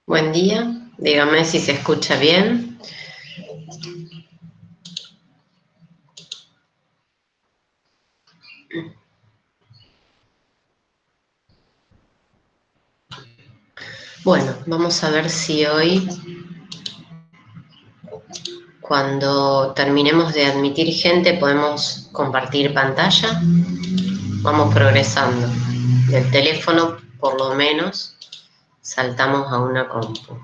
Buen día, dígame si se escucha bien. Bueno, vamos a ver si hoy, cuando terminemos de admitir gente, podemos compartir pantalla. Vamos progresando. Del teléfono, por lo menos, saltamos a una compu.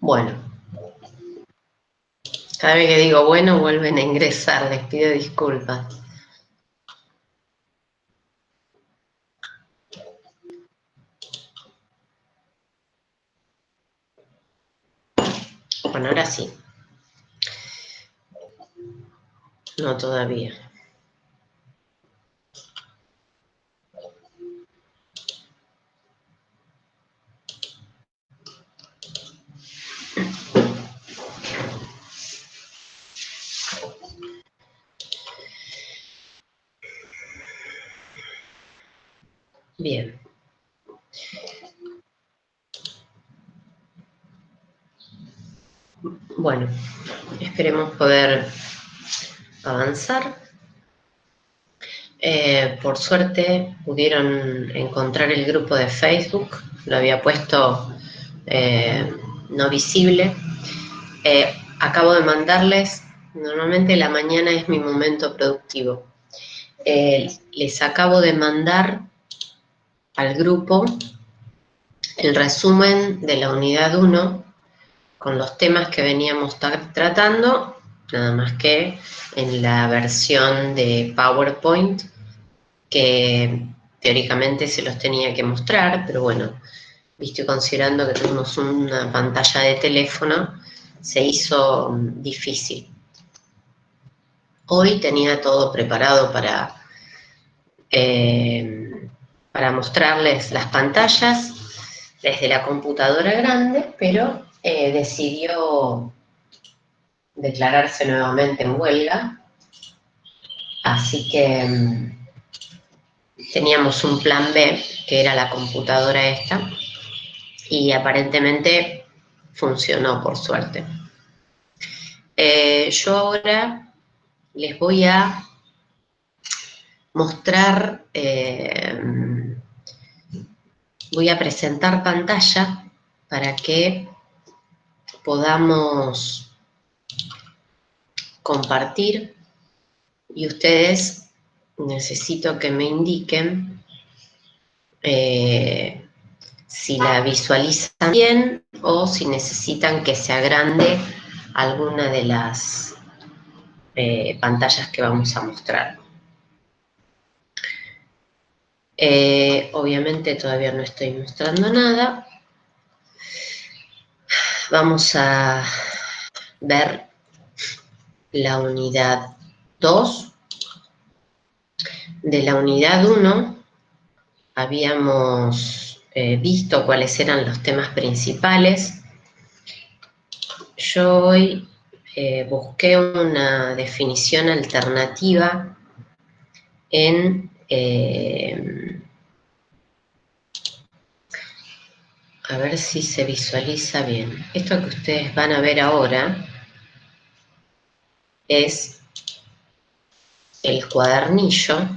Bueno, cada vez que digo bueno, vuelven a ingresar, les pido disculpas. Bueno, ahora sí. No todavía. Bien. Bueno, esperemos poder avanzar. Por suerte pudieron encontrar el grupo de Facebook, lo había puesto no visible. Acabo de mandarles, normalmente la mañana es mi momento productivo. Les acabo de mandar al grupo el resumen de la unidad 1 con los temas que veníamos tratando, nada más que en la versión de PowerPoint, que teóricamente se los tenía que mostrar, pero bueno, visto y considerando que tenemos una pantalla de teléfono, se hizo difícil. Hoy tenía todo preparado para mostrarles las pantallas desde la computadora grande, pero decidió declararse nuevamente en huelga, así que teníamos un plan B, que era la computadora esta, y aparentemente funcionó, por suerte. Yo ahora les voy a mostrar, voy a presentar pantalla para que podamos compartir y ustedes necesito que me indiquen si la visualizan bien o si necesitan que se agrande alguna de las pantallas que vamos a mostrar. Obviamente todavía no estoy mostrando nada. Vamos a ver la unidad 2. De la unidad 1 habíamos visto cuáles eran los temas principales. Yo hoy busqué una definición alternativa en a ver si se visualiza bien. Esto que ustedes van a ver ahora es el cuadernillo.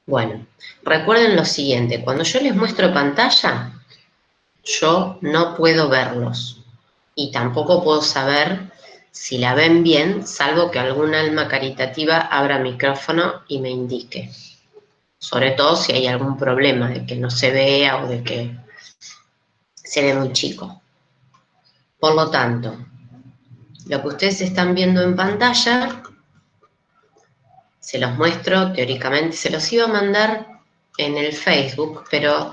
Bueno, recuerden lo siguiente, cuando yo les muestro pantalla, yo no puedo verlos y tampoco puedo saber si la ven bien, salvo que algún alma caritativa abra micrófono y me indique. sobre todo si hay algún problema de que no se vea o de que se ve muy chico. Por lo tanto, lo que ustedes están viendo en pantalla, se los muestro teóricamente, se los iba a mandar en el Facebook, pero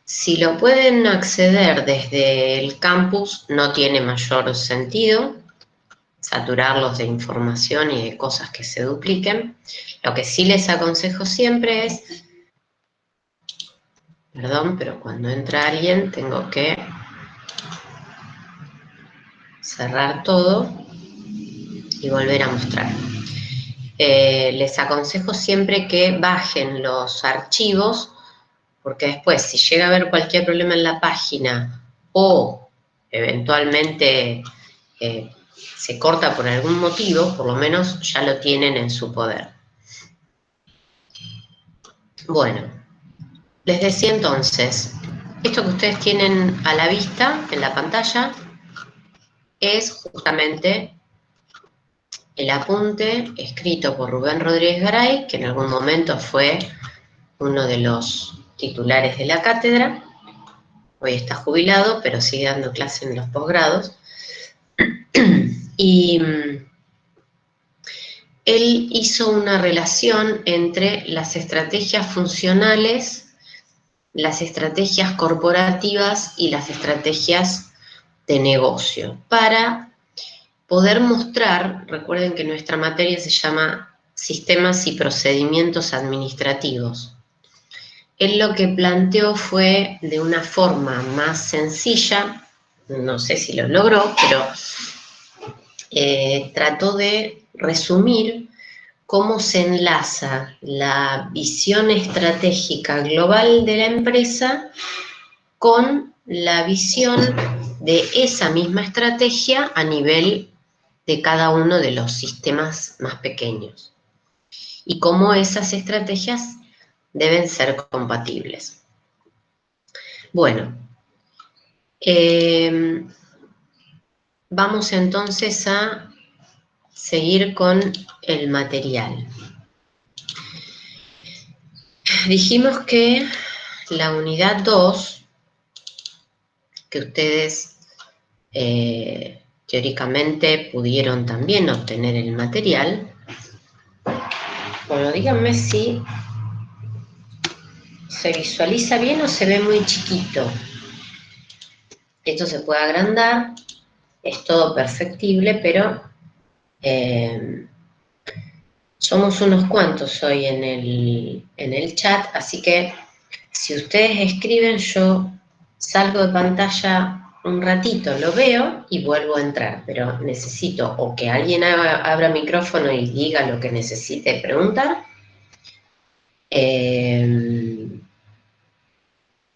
si lo pueden acceder desde el campus no tiene mayor sentido saturarlos de información y de cosas que se dupliquen. Lo que sí les aconsejo siempre es, perdón, pero cuando entra alguien tengo que cerrar todo y volver a mostrar. Les aconsejo siempre que bajen los archivos, porque después si llega a haber cualquier problema en la página o eventualmente se corta por algún motivo, por lo menos ya lo tienen en su poder. Bueno, les decía entonces, esto que ustedes tienen a la vista en la pantalla es justamente el apunte escrito por Rubén Rodríguez Garay, que en algún momento fue uno de los titulares de la cátedra. Hoy está jubilado, pero sigue dando clase en los posgrados. Y él hizo una relación entre las estrategias funcionales, las estrategias corporativas y las estrategias de negocio para poder mostrar, recuerden que nuestra materia se llama Sistemas y Procedimientos Administrativos. Él lo que planteó fue de una forma más sencilla, no sé si lo logró, pero trató de resumir cómo se enlaza la visión estratégica global de la empresa con la visión de esa misma estrategia a nivel de cada uno de los sistemas más pequeños y cómo esas estrategias deben ser compatibles. Bueno, vamos entonces a seguir con el material. Dijimos que la unidad 2, que ustedes teóricamente pudieron también obtener el material. Bueno, díganme si se visualiza bien o se ve muy chiquito. Esto se puede agrandar, es todo perfectible, pero somos unos cuantos hoy en el chat, así que si ustedes escriben, yo salgo de pantalla un ratito, lo veo y vuelvo a entrar, pero necesito o que alguien abra micrófono y diga lo que necesite preguntar,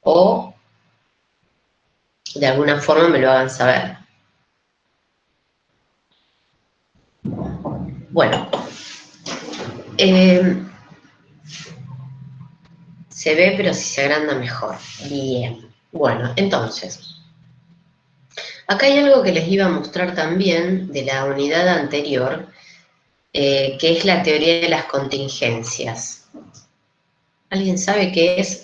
o de alguna forma me lo hagan saber. Bueno, se ve, pero si se agranda mejor. Bien. Bueno, entonces, acá hay algo que les iba a mostrar también de la unidad anterior, que es la teoría de las contingencias. ¿Alguien sabe qué es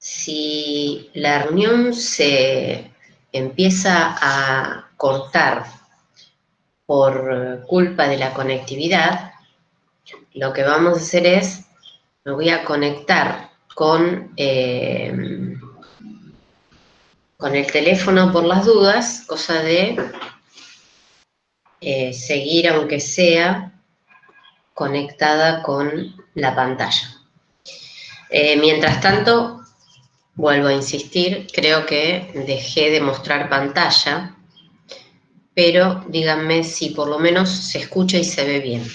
Si la reunión se empieza a cortar por culpa de la conectividad, lo que vamos a hacer es, me voy a conectar con el teléfono por las dudas, cosa de seguir aunque sea conectada con la pantalla. Mientras tanto, vuelvo a insistir, creo que dejé de mostrar pantalla, pero díganme si por lo menos se escucha y se ve bien.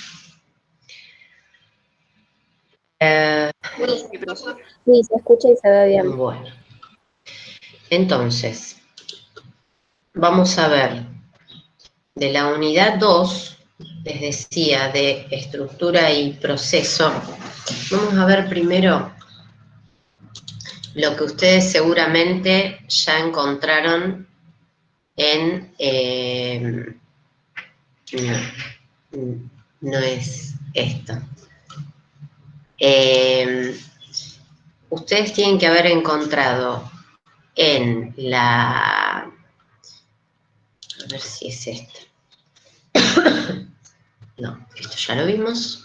Sí, se escucha y se ve bien. Bueno, entonces, vamos a ver, de la unidad 2, les decía, de estructura y proceso, vamos a ver primero lo que ustedes seguramente ya encontraron en... no es esto. Ustedes tienen que haber encontrado en la... A ver si es esto. No, esto ya lo vimos.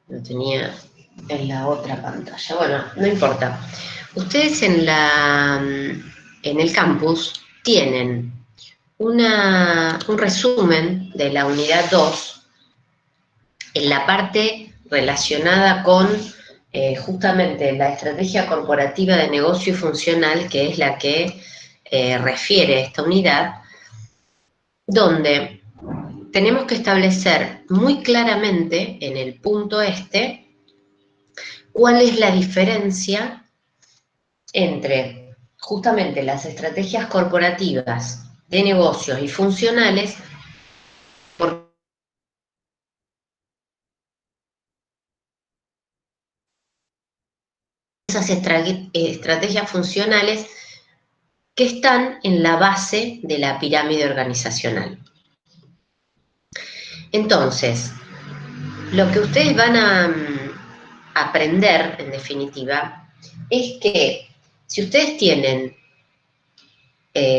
Lo tenía en la otra pantalla. Bueno, no importa. Ustedes en el campus tienen un resumen de la unidad 2 en la parte relacionada con justamente la estrategia corporativa de negocio y funcional, que es la que refiere esta unidad, donde tenemos que establecer muy claramente en el punto este cuál es la diferencia entre justamente las estrategias corporativas de negocios y funcionales, por esas estrategias funcionales que están en la base de la pirámide organizacional. Entonces, lo que ustedes van a aprender, en definitiva, es que si ustedes tienen,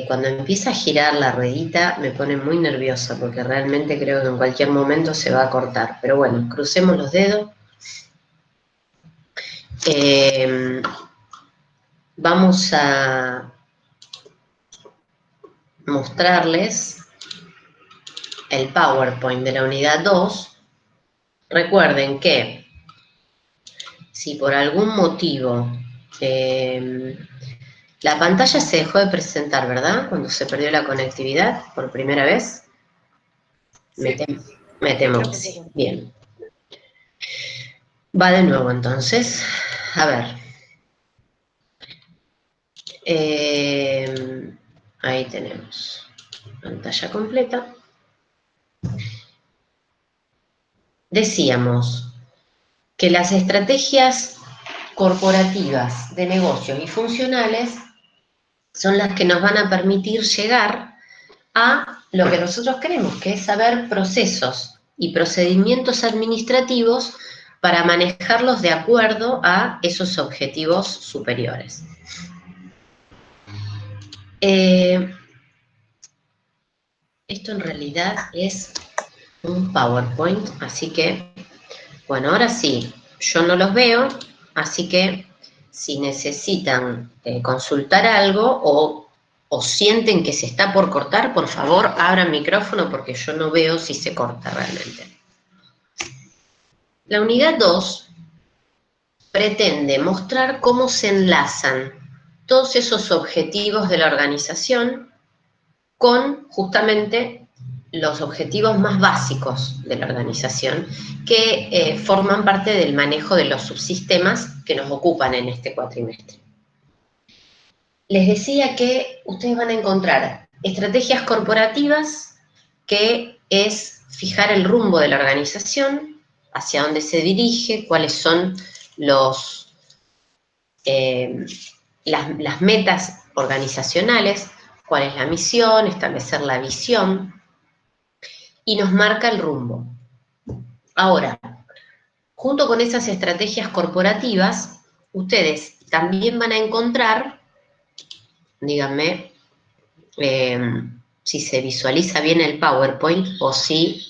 cuando empieza a girar la ruedita, me pone muy nerviosa porque realmente creo que en cualquier momento se va a cortar. Pero bueno, crucemos los dedos. Vamos a mostrarles el PowerPoint de la unidad 2. Recuerden que si por algún motivo la pantalla se dejó de presentar, ¿verdad? Cuando se perdió la conectividad por primera vez. Sí. Me temo que sí. Bien. Va de nuevo entonces. A ver. Ahí tenemos pantalla completa. Decíamos que las estrategias corporativas de negocios y funcionales son las que nos van a permitir llegar a lo que nosotros queremos, que es saber procesos y procedimientos administrativos para manejarlos de acuerdo a esos objetivos superiores. Esto en realidad es un PowerPoint, así que, bueno, ahora sí, yo no los veo, así que si necesitan consultar algo o sienten que se está por cortar, por favor, abran micrófono porque yo no veo si se corta realmente. La unidad 2 pretende mostrar cómo se enlazan todos esos objetivos de la organización con justamente los objetivos más básicos de la organización que forman parte del manejo de los subsistemas que nos ocupan en este cuatrimestre. Les decía que ustedes van a encontrar estrategias corporativas, que es fijar el rumbo de la organización, hacia dónde se dirige, cuáles son las metas organizacionales, cuál es la misión, establecer la visión, y nos marca el rumbo. Ahora, junto con esas estrategias corporativas, ustedes también van a encontrar, díganme, si se visualiza bien el PowerPoint o si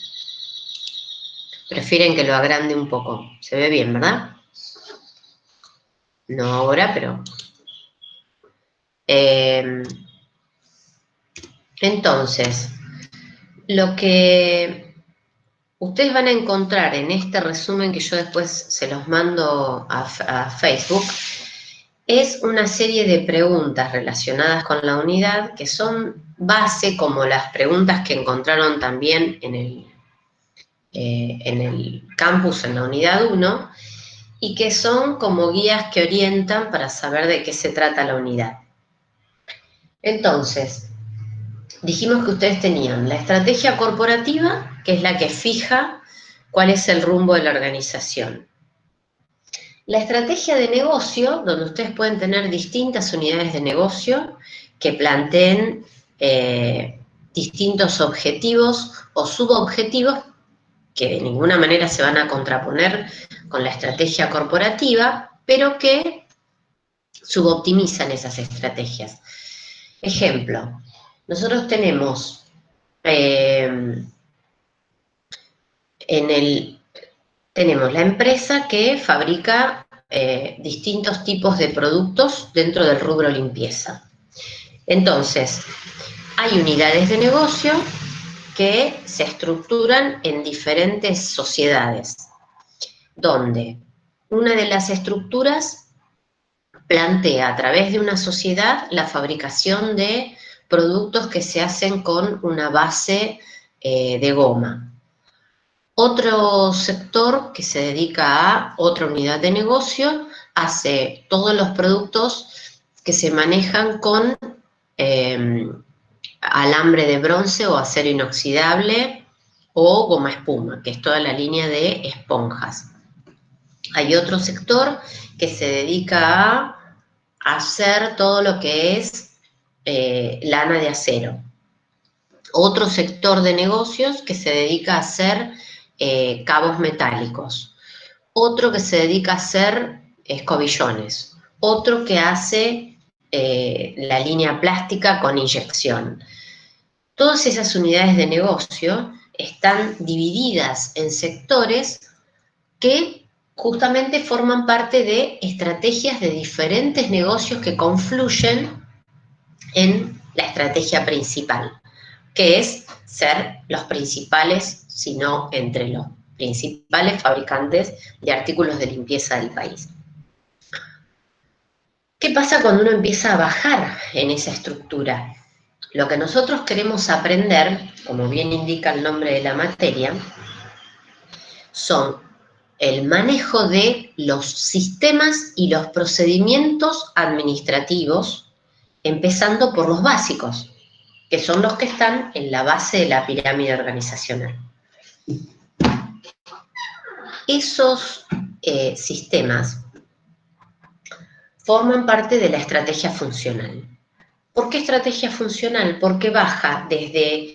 prefieren que lo agrande un poco. Se ve bien, ¿verdad? No ahora, pero... entonces, lo que ustedes van a encontrar en este resumen que yo después se los mando a Facebook es una serie de preguntas relacionadas con la unidad que son base como las preguntas que encontraron también en el campus, en la unidad 1, y que son como guías que orientan para saber de qué se trata la unidad. Entonces, dijimos que ustedes tenían la estrategia corporativa, que es la que fija cuál es el rumbo de la organización. La estrategia de negocio, donde ustedes pueden tener distintas unidades de negocio que planteen distintos objetivos o subobjetivos que de ninguna manera se van a contraponer con la estrategia corporativa, pero que suboptimizan esas estrategias. Ejemplo, nosotros tenemos tenemos la empresa que fabrica distintos tipos de productos dentro del rubro limpieza. Entonces, hay unidades de negocio que se estructuran en diferentes sociedades, donde una de las estructuras plantea a través de una sociedad la fabricación de productos que se hacen con una base de goma. Otro sector que se dedica a otra unidad de negocio hace todos los productos que se manejan con alambre de bronce o acero inoxidable o goma espuma, que es toda la línea de esponjas. Hay otro sector que se dedica a hacer todo lo que es lana de acero. Otro sector de negocios que se dedica a hacer cabos metálicos. Otro que se dedica a hacer escobillones. Otro que hace la línea plástica con inyección. Todas esas unidades de negocio están divididas en sectores que justamente forman parte de estrategias de diferentes negocios que confluyen en la estrategia principal, que es ser los principales, si no entre los principales fabricantes de artículos de limpieza del país. ¿Qué pasa cuando uno empieza a bajar en esa estructura? Lo que nosotros queremos aprender, como bien indica el nombre de la materia, son el manejo de los sistemas y los procedimientos administrativos, empezando por los básicos, que son los que están en la base de la pirámide organizacional. Esos sistemas forman parte de la estrategia funcional. ¿Por qué estrategia funcional? Porque baja desde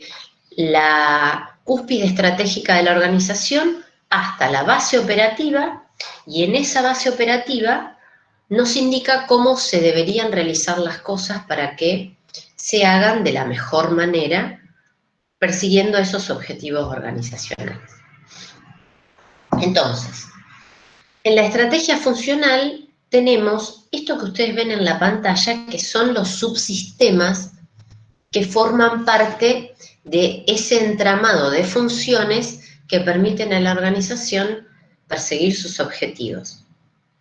la cúspide estratégica de la organización hasta la base operativa, y en esa base operativa nos indica cómo se deberían realizar las cosas para que se hagan de la mejor manera, persiguiendo esos objetivos organizacionales. Entonces, en la estrategia funcional tenemos esto que ustedes ven en la pantalla, que son los subsistemas que forman parte de ese entramado de funciones que permiten a la organización perseguir sus objetivos.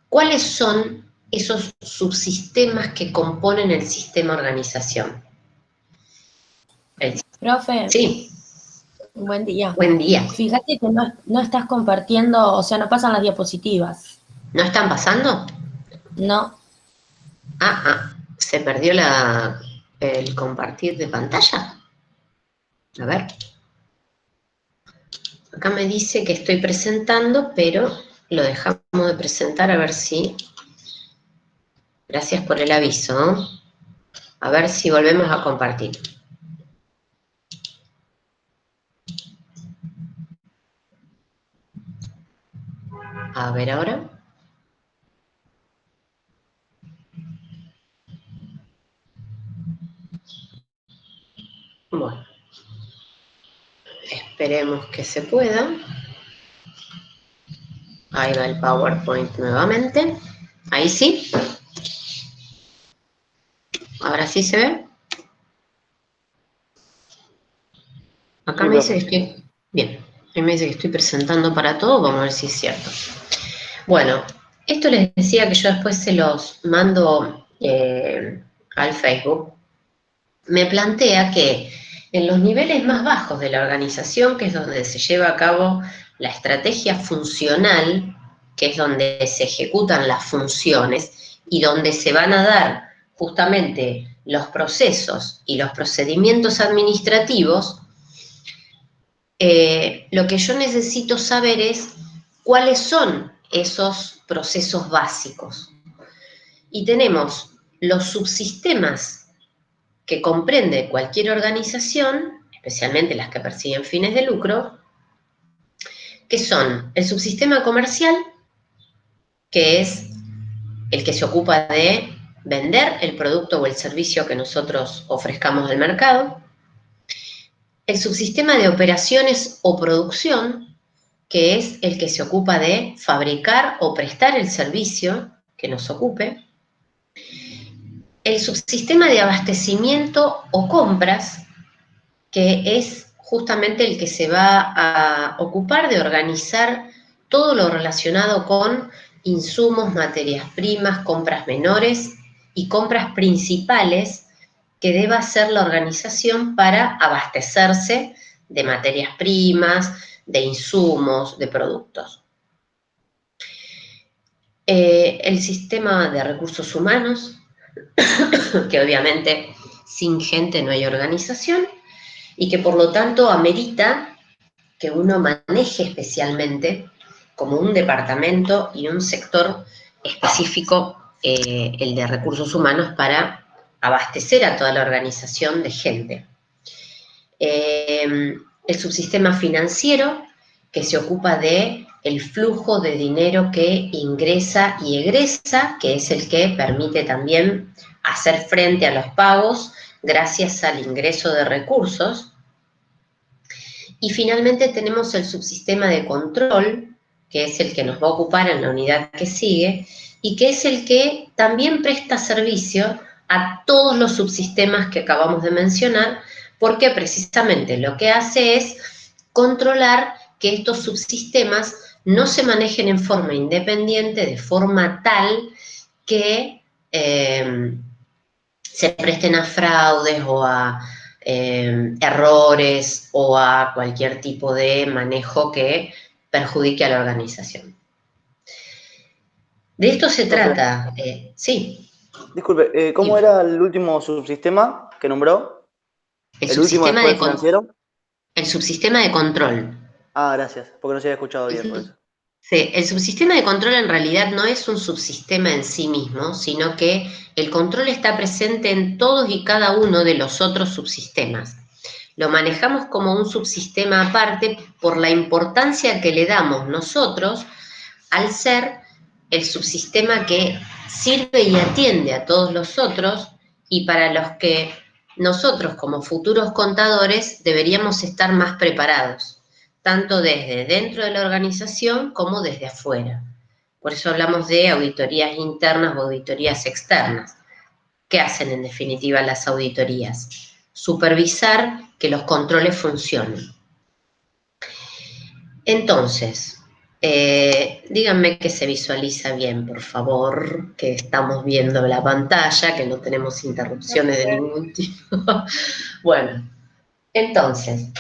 ¿Cuáles son esos subsistemas que componen el sistema organización? Profe, Sí, buen día. buen día. Fíjate que no estás compartiendo, o sea, no pasan las diapositivas. ¿No están pasando? No, ¿Se perdió el compartir de pantalla? A ver. Acá me dice que estoy presentando, pero lo dejamos de presentar a ver si... Gracias por el aviso, ¿no? A ver si volvemos a compartir. A ver ahora. Bueno, esperemos que se pueda. Ahí va el PowerPoint nuevamente. Ahí sí. Ahora sí se ve. Acá Sí, me dice que profe. estoy... Bien. Ahí me dice que estoy presentando para todo. Vamos a ver si es cierto. Bueno, esto les decía que yo después se los mando al Facebook. Me plantea que en los niveles más bajos de la organización, que es donde se lleva a cabo la estrategia funcional, que es donde se ejecutan las funciones y donde se van a dar justamente los procesos y los procedimientos administrativos, lo que yo necesito saber es cuáles son esos procesos básicos. Y tenemos los subsistemas que comprende cualquier organización, especialmente las que persiguen fines de lucro, que son el subsistema comercial, que es el que se ocupa de vender el producto o el servicio que nosotros ofrezcamos al mercado, el subsistema de operaciones o producción, que es el que se ocupa de fabricar o prestar el servicio que nos ocupe, el subsistema de abastecimiento o compras, que es justamente el que se va a ocupar de organizar todo lo relacionado con insumos, materias primas, compras menores y compras principales que deba hacer la organización para abastecerse de materias primas, de insumos, de productos. El sistema de recursos humanos, que obviamente sin gente no hay organización, y que por lo tanto amerita que uno maneje especialmente como un departamento y un sector específico, el de recursos humanos, para abastecer a toda la organización de gente. El subsistema financiero, que se ocupa de el flujo de dinero que ingresa y egresa, que es el que permite también hacer frente a los pagos gracias al ingreso de recursos. Y finalmente tenemos el subsistema de control, que es el que nos va a ocupar en la unidad que sigue, y que es el que también presta servicio a todos los subsistemas que acabamos de mencionar, porque precisamente lo que hace es controlar que estos subsistemas no se manejen en forma independiente, de forma tal que se presten a fraudes o a errores o a cualquier tipo de manejo que perjudique a la organización. De esto se Profe, trata, sí. disculpe, ¿cómo Dime. era el último subsistema que nombró? El ¿El último subsistema después del financiero? el subsistema de control. Ah, gracias, porque no se había escuchado bien por eso. Sí, el subsistema de control en realidad no es un subsistema en sí mismo, sino que el control está presente en todos y cada uno de los otros subsistemas. Lo manejamos como un subsistema aparte por la importancia que le damos nosotros al ser el subsistema que sirve y atiende a todos los otros, y para los que nosotros como futuros contadores deberíamos estar más preparados, tanto desde dentro de la organización como desde afuera. Por eso hablamos de auditorías internas o auditorías externas. ¿Qué hacen en definitiva las auditorías? Supervisar que los controles funcionen. Entonces, díganme que se visualiza bien, por favor, que estamos viendo la pantalla, que no tenemos interrupciones de ningún tipo. Bueno, entonces,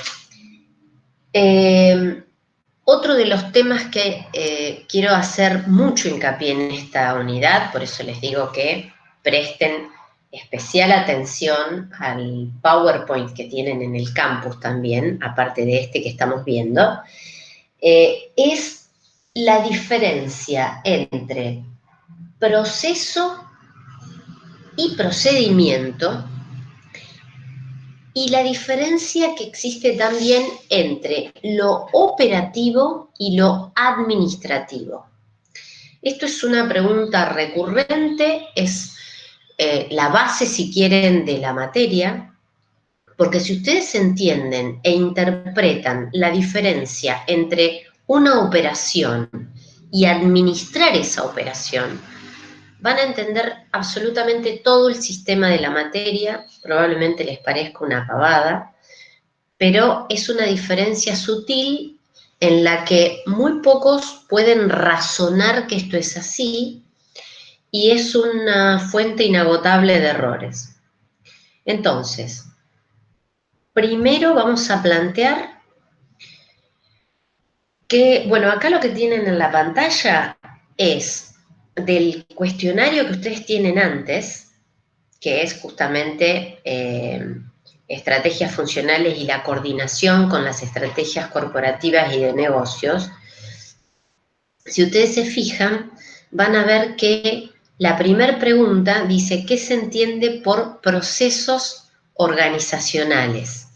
otro de los temas que quiero hacer mucho hincapié en esta unidad, por eso les digo que presten especial atención al PowerPoint que tienen en el campus también, aparte de este que estamos viendo, es la diferencia entre proceso y procedimiento, y la diferencia que existe también entre lo operativo y lo administrativo. Esto es una pregunta recurrente, es la base, si quieren, de la materia, porque si ustedes entienden e interpretan la diferencia entre una operación y administrar esa operación, van a entender absolutamente todo el sistema de la materia. Probablemente les parezca una pavada, pero es una diferencia sutil en la que muy pocos pueden razonar que esto es así, y es una fuente inagotable de errores. Entonces, primero vamos a plantear que, bueno, acá lo que tienen en la pantalla es del cuestionario que ustedes tienen antes, que es justamente estrategias funcionales y la coordinación con las estrategias corporativas y de negocios. Si ustedes se fijan, van a ver que la primera pregunta dice, ¿qué se entiende por procesos organizacionales?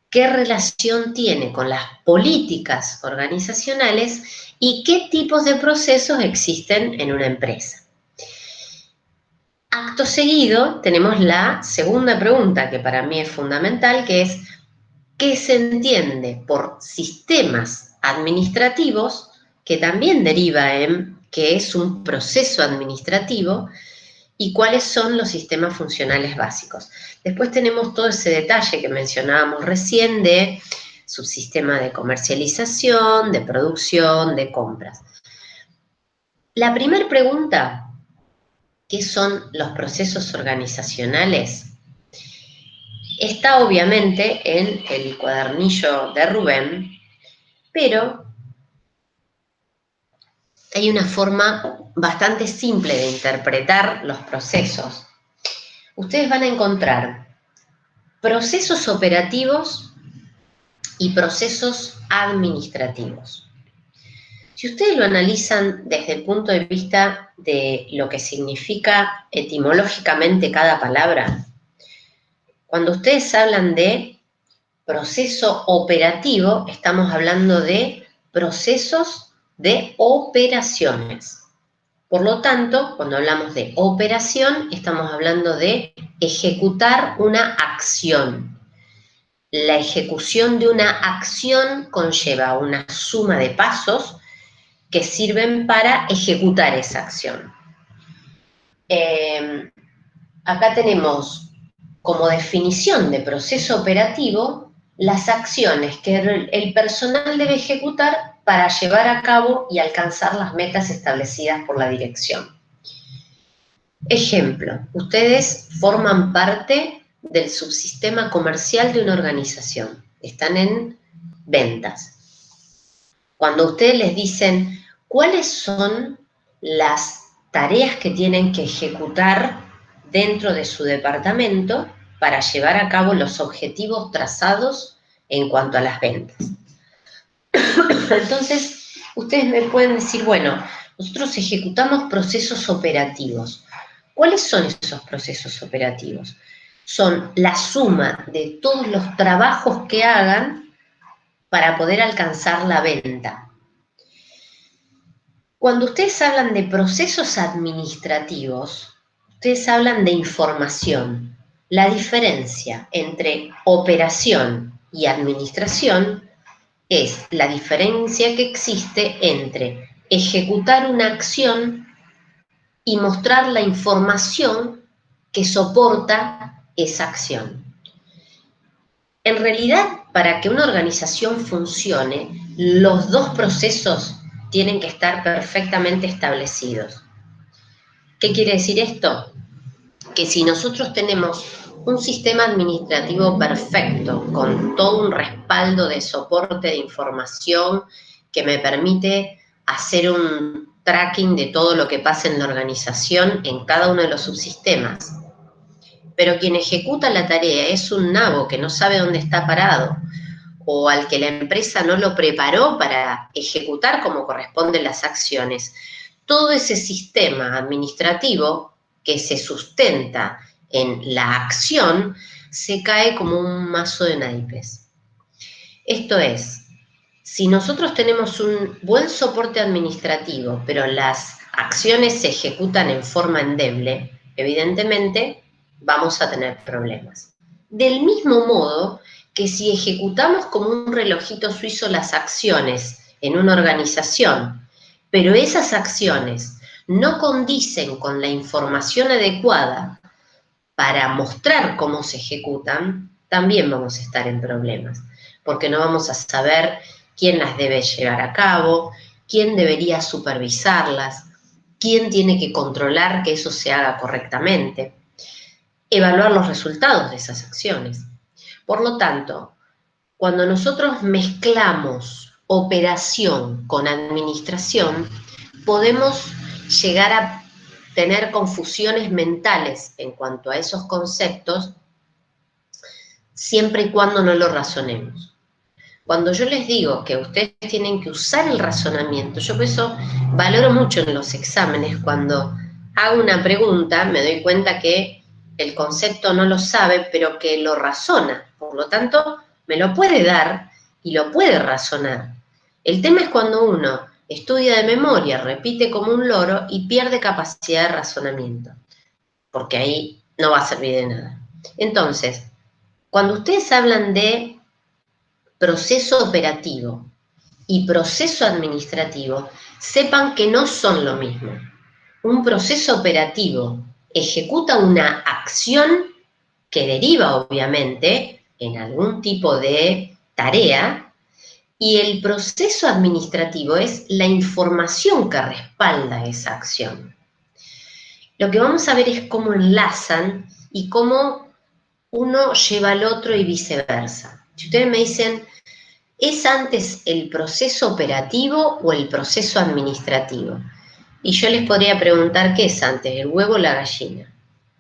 ¿Qué relación tiene con las políticas organizacionales y qué tipos de procesos existen en una empresa? Acto seguido tenemos la segunda pregunta, que para mí es fundamental, que es ¿qué se entiende por sistemas administrativos? Que también deriva en qué es un proceso administrativo y cuáles son los sistemas funcionales básicos. Después tenemos todo ese detalle que mencionábamos recién de subsistema de comercialización, de producción, de compras. La primera pregunta, ¿qué son los procesos organizacionales? Está obviamente en el cuadernillo de Rubén, pero hay una forma bastante simple de interpretar los procesos. Ustedes van a encontrar procesos operativos y procesos administrativos. Si ustedes lo analizan desde el punto de vista de lo que significa etimológicamente cada palabra, cuando ustedes hablan de proceso operativo, estamos hablando de procesos de operaciones. Por lo tanto, cuando hablamos de operación, estamos hablando de ejecutar una acción. La ejecución de una acción conlleva una suma de pasos que sirven para ejecutar esa acción. Acá tenemos como definición de proceso operativo las acciones que el personal debe ejecutar para llevar a cabo y alcanzar las metas establecidas por la dirección. Ejemplo, ustedes forman parte del subsistema comercial de una organización, están en ventas. Cuando ustedes les dicen cuáles son las tareas que tienen que ejecutar dentro de su departamento para llevar a cabo los objetivos trazados en cuanto a las ventas. Entonces, ustedes me pueden decir, bueno, nosotros ejecutamos procesos operativos. ¿Cuáles son esos procesos operativos? Son la suma de todos los trabajos que hagan para poder alcanzar la venta. Cuando ustedes hablan de procesos administrativos, ustedes hablan de información. La diferencia entre operación y administración es la diferencia que existe entre ejecutar una acción y mostrar la información que soporta esa acción. En realidad, para que una organización funcione, los dos procesos tienen que estar perfectamente establecidos. ¿Qué quiere decir esto? Que si nosotros tenemos un sistema administrativo perfecto, con todo un respaldo de soporte de información que me permite hacer un tracking de todo lo que pasa en la organización en cada uno de los subsistemas, pero quien ejecuta la tarea es un nabo que no sabe dónde está parado, o al que la empresa no lo preparó para ejecutar como corresponden las acciones, todo ese sistema administrativo que se sustenta en la acción se cae como un mazo de naipes. Esto es, si nosotros tenemos un buen soporte administrativo, pero las acciones se ejecutan en forma endeble, evidentemente vamos a tener problemas. Del mismo modo que si ejecutamos como un relojito suizo las acciones en una organización, pero esas acciones no condicen con la información adecuada para mostrar cómo se ejecutan, también vamos a estar en problemas, porque no vamos a saber quién las debe llevar a cabo, quién debería supervisarlas, quién tiene que controlar que eso se haga correctamente, evaluar los resultados de esas acciones. Por lo tanto, cuando nosotros mezclamos operación con administración, podemos llegar a tener confusiones mentales en cuanto a esos conceptos, siempre y cuando no lo razonemos. Cuando yo les digo que ustedes tienen que usar el razonamiento, yo por eso valoro mucho en los exámenes, cuando hago una pregunta, me doy cuenta que el concepto no lo sabe, pero que lo razona. Por lo tanto, me lo puede dar y lo puede razonar. El tema es cuando uno estudia de memoria, repite como un loro y pierde capacidad de razonamiento, porque ahí no va a servir de nada. Entonces, cuando ustedes hablan de proceso operativo y proceso administrativo, sepan que no son lo mismo. Un proceso operativo ejecuta una acción que deriva, obviamente, en algún tipo de tarea, y el proceso administrativo es la información que respalda esa acción. Lo que vamos a ver es cómo enlazan y cómo uno lleva al otro y viceversa. Si ustedes me dicen, ¿es antes el proceso operativo o el proceso administrativo? Y yo les podría preguntar, ¿qué es antes, el huevo o la gallina?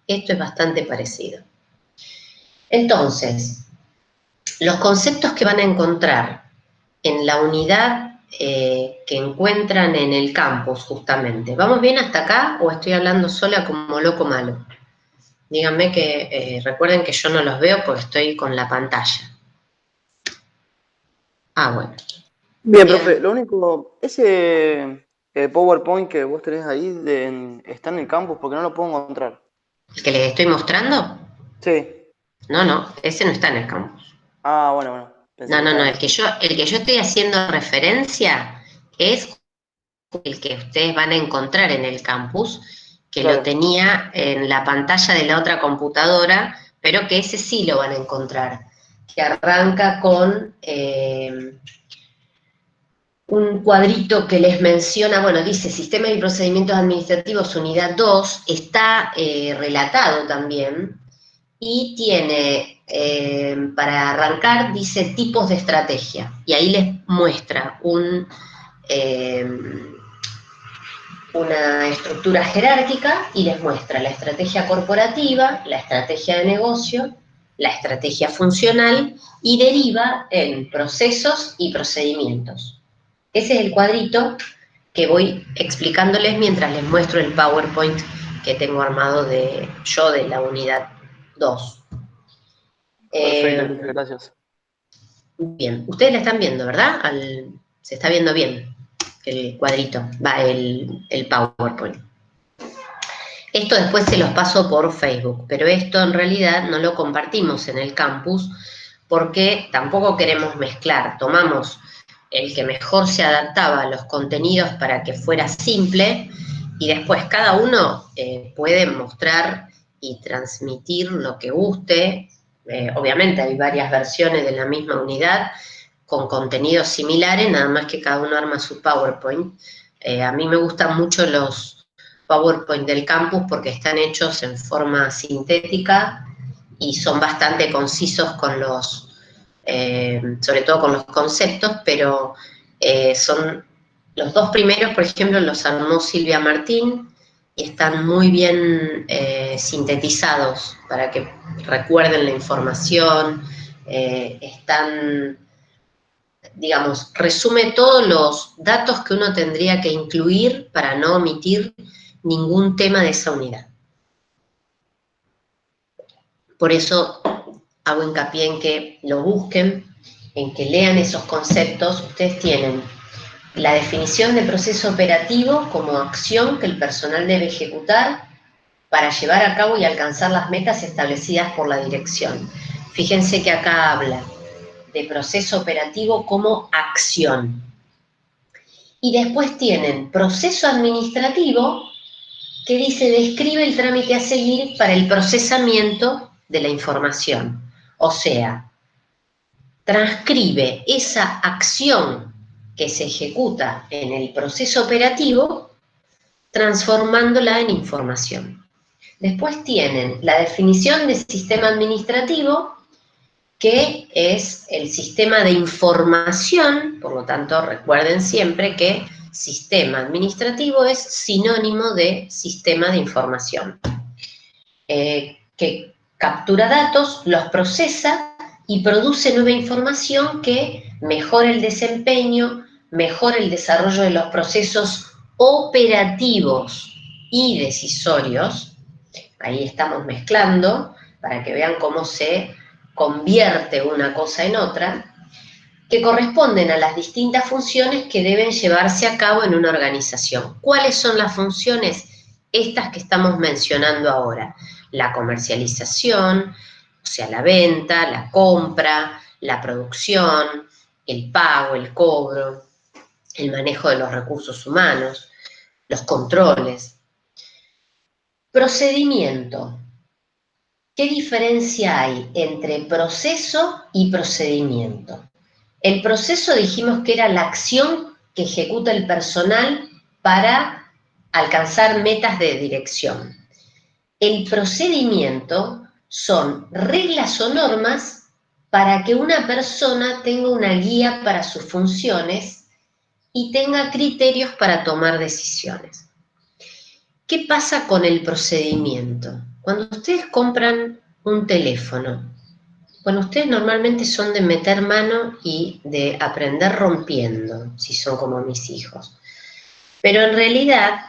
Esto es bastante parecido. Entonces, los conceptos que van a encontrar en la unidad que encuentran en el campus, justamente. ¿Vamos bien hasta acá o estoy hablando sola como loco malo? Díganme que recuerden que yo no los veo porque estoy con la pantalla. Ah, bueno. Bien, Bien. profe, lo único, ese PowerPoint que vos tenés ahí está en el campus porque no lo puedo encontrar. ¿El que les estoy mostrando? Sí. No, ese no está en el campus. Ah, bueno, pensé que No, estaba. el que yo estoy haciendo referencia es el que ustedes van a encontrar en el campus, que lo Claro. tenía en la pantalla de la otra computadora, pero que ese sí lo van a encontrar, que arranca con un cuadrito que les menciona, bueno, dice Sistemas y Procedimientos Administrativos, Unidad 2, está relatado también, y tiene, para arrancar, dice tipos de estrategia, y ahí les muestra una estructura jerárquica y les muestra la estrategia corporativa, la estrategia de negocio, la estrategia funcional y deriva en procesos y procedimientos. Ese es el cuadrito que voy explicándoles mientras les muestro el PowerPoint que tengo armado de la unidad 2. Perfecto, profe, gracias. Bien, ustedes la están viendo, ¿verdad? Se está viendo bien el cuadrito, el PowerPoint. Esto después se los paso por Facebook, pero esto en realidad no lo compartimos en el campus porque tampoco queremos mezclar. Tomamos el que mejor se adaptaba a los contenidos para que fuera simple y después cada uno puede mostrar y transmitir lo que guste. Obviamente hay varias versiones de la misma unidad con contenidos similares, nada más que cada uno arma su PowerPoint. A mí me gustan mucho los PowerPoint del campus porque están hechos en forma sintética y son bastante concisos con sobre todo con los conceptos, pero son los dos primeros, por ejemplo, los armó Silvia Martín y están muy bien sintetizados para que recuerden la información, digamos, resume todos los datos que uno tendría que incluir para no omitir ningún tema de esa unidad. Por eso hago hincapié en que lo busquen en que lean esos conceptos, ustedes tienen la definición de proceso operativo como acción que el personal debe ejecutar para llevar a cabo y alcanzar las metas establecidas por la dirección. Fíjense que acá habla de proceso operativo como acción. Y después tienen proceso administrativo, que dice, describe el trámite a seguir para el procesamiento de la información. O sea, transcribe esa acción que se ejecuta en el proceso operativo, transformándola en información. Después tienen la definición de sistema administrativo, que es el sistema de información, por lo tanto recuerden siempre que sistema administrativo es sinónimo de sistema de información, que captura datos, los procesa y produce nueva información que mejora el desempeño, mejora el desarrollo de los procesos operativos y decisorios. Ahí estamos mezclando para que vean cómo se convierte una cosa en otra, que corresponden a las distintas funciones que deben llevarse a cabo en una organización. ¿Cuáles son las funciones? Estas que estamos mencionando ahora. La comercialización, o sea, la venta, la compra, la producción, el pago, el cobro, el manejo de los recursos humanos, los controles. Procedimiento. ¿Qué diferencia hay entre proceso y procedimiento? El proceso dijimos que era la acción que ejecuta el personal para alcanzar metas de dirección. El procedimiento son reglas o normas para que una persona tenga una guía para sus funciones y tenga criterios para tomar decisiones. ¿Qué pasa con el procedimiento? Cuando ustedes compran un teléfono, bueno, ustedes normalmente son de meter mano y de aprender rompiendo, si son como mis hijos. Pero en realidad,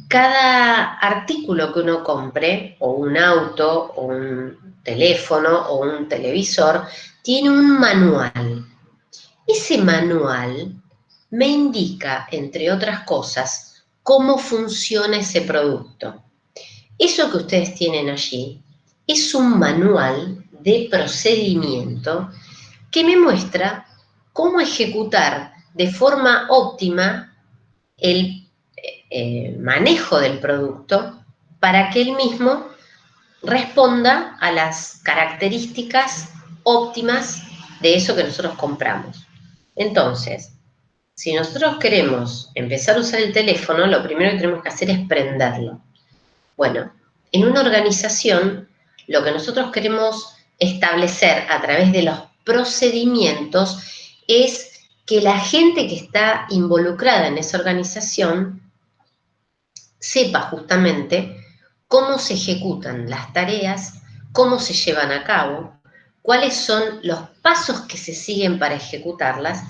cada artículo que uno compre, o un auto, o un teléfono, o un televisor, tiene un manual. Ese manual me indica, entre otras cosas, cómo funciona ese producto. Eso que ustedes tienen allí es un manual de procedimiento que me muestra cómo ejecutar de forma óptima el manejo del producto para que él mismo responda a las características óptimas de eso que nosotros compramos. Entonces, si nosotros queremos empezar a usar el teléfono, lo primero que tenemos que hacer es prenderlo. Bueno, en una organización, lo que nosotros queremos establecer a través de los procedimientos es que la gente que está involucrada en esa organización sepa justamente cómo se ejecutan las tareas, cómo se llevan a cabo, cuáles son los pasos que se siguen para ejecutarlas,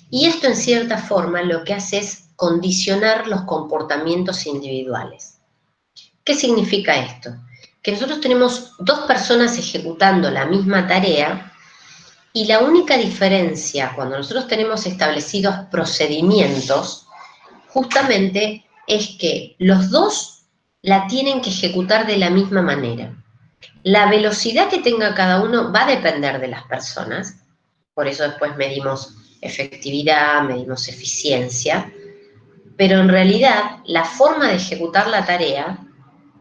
y esto en cierta forma lo que hace es condicionar los comportamientos individuales. ¿Qué significa esto? Que nosotros tenemos dos personas ejecutando la misma tarea y la única diferencia cuando nosotros tenemos establecidos procedimientos justamente es que los dos la tienen que ejecutar de la misma manera. La velocidad que tenga cada uno va a depender de las personas, por eso después medimos efectividad, medimos eficiencia, pero en realidad la forma de ejecutar la tarea,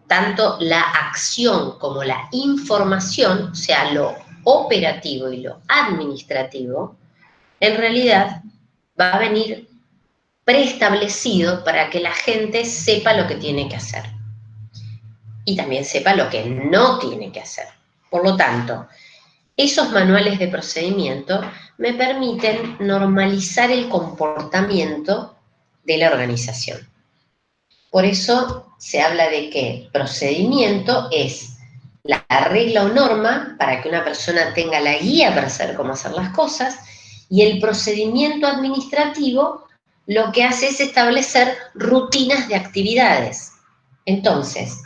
tanto la acción como la información, o sea, lo operativo y lo administrativo, en realidad va a venir preestablecido para que la gente sepa lo que tiene que hacer y también sepa lo que no tiene que hacer. Por lo tanto, esos manuales de procedimiento me permiten normalizar el comportamiento de la organización. Por eso se habla de que procedimiento es la regla o norma para que una persona tenga la guía para saber cómo hacer las cosas, y el procedimiento administrativo lo que hace es establecer rutinas de actividades. Entonces,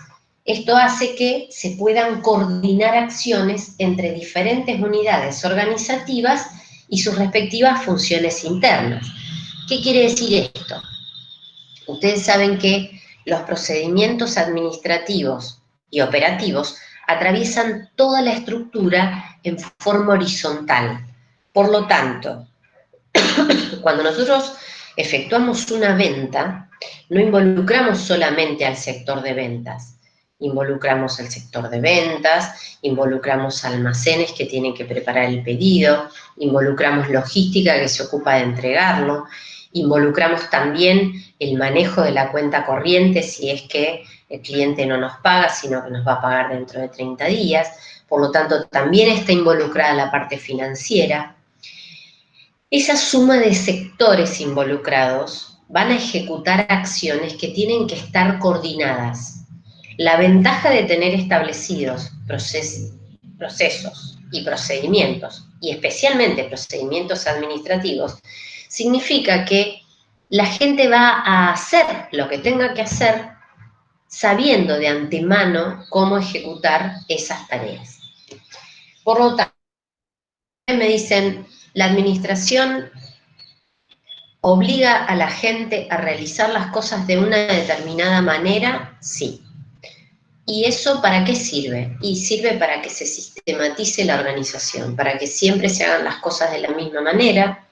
Esto hace que se puedan coordinar acciones entre diferentes unidades organizativas y sus respectivas funciones internas. ¿Qué quiere decir esto? Ustedes saben que los procedimientos administrativos y operativos atraviesan toda la estructura en forma horizontal. Por lo tanto, cuando nosotros efectuamos una venta, no involucramos solamente al sector de ventas, involucramos al sector de ventas, involucramos almacenes que tienen que preparar el pedido, involucramos logística que se ocupa de entregarlo, involucramos también el manejo de la cuenta corriente si es que el cliente no nos paga, sino que nos va a pagar dentro de 30 días. Por lo tanto, también está involucrada la parte financiera. Esa suma de sectores involucrados van a ejecutar acciones que tienen que estar coordinadas. La ventaja de tener establecidos procesos y procedimientos, y especialmente procedimientos administrativos, significa que la gente va a hacer lo que tenga que hacer sabiendo de antemano cómo ejecutar esas tareas. Por lo tanto, me dicen, la administración ¿obliga a la gente a realizar las cosas de una determinada manera? Sí. ¿Y eso para qué sirve? Y sirve para que se sistematice la organización, para que siempre se hagan las cosas de la misma manera.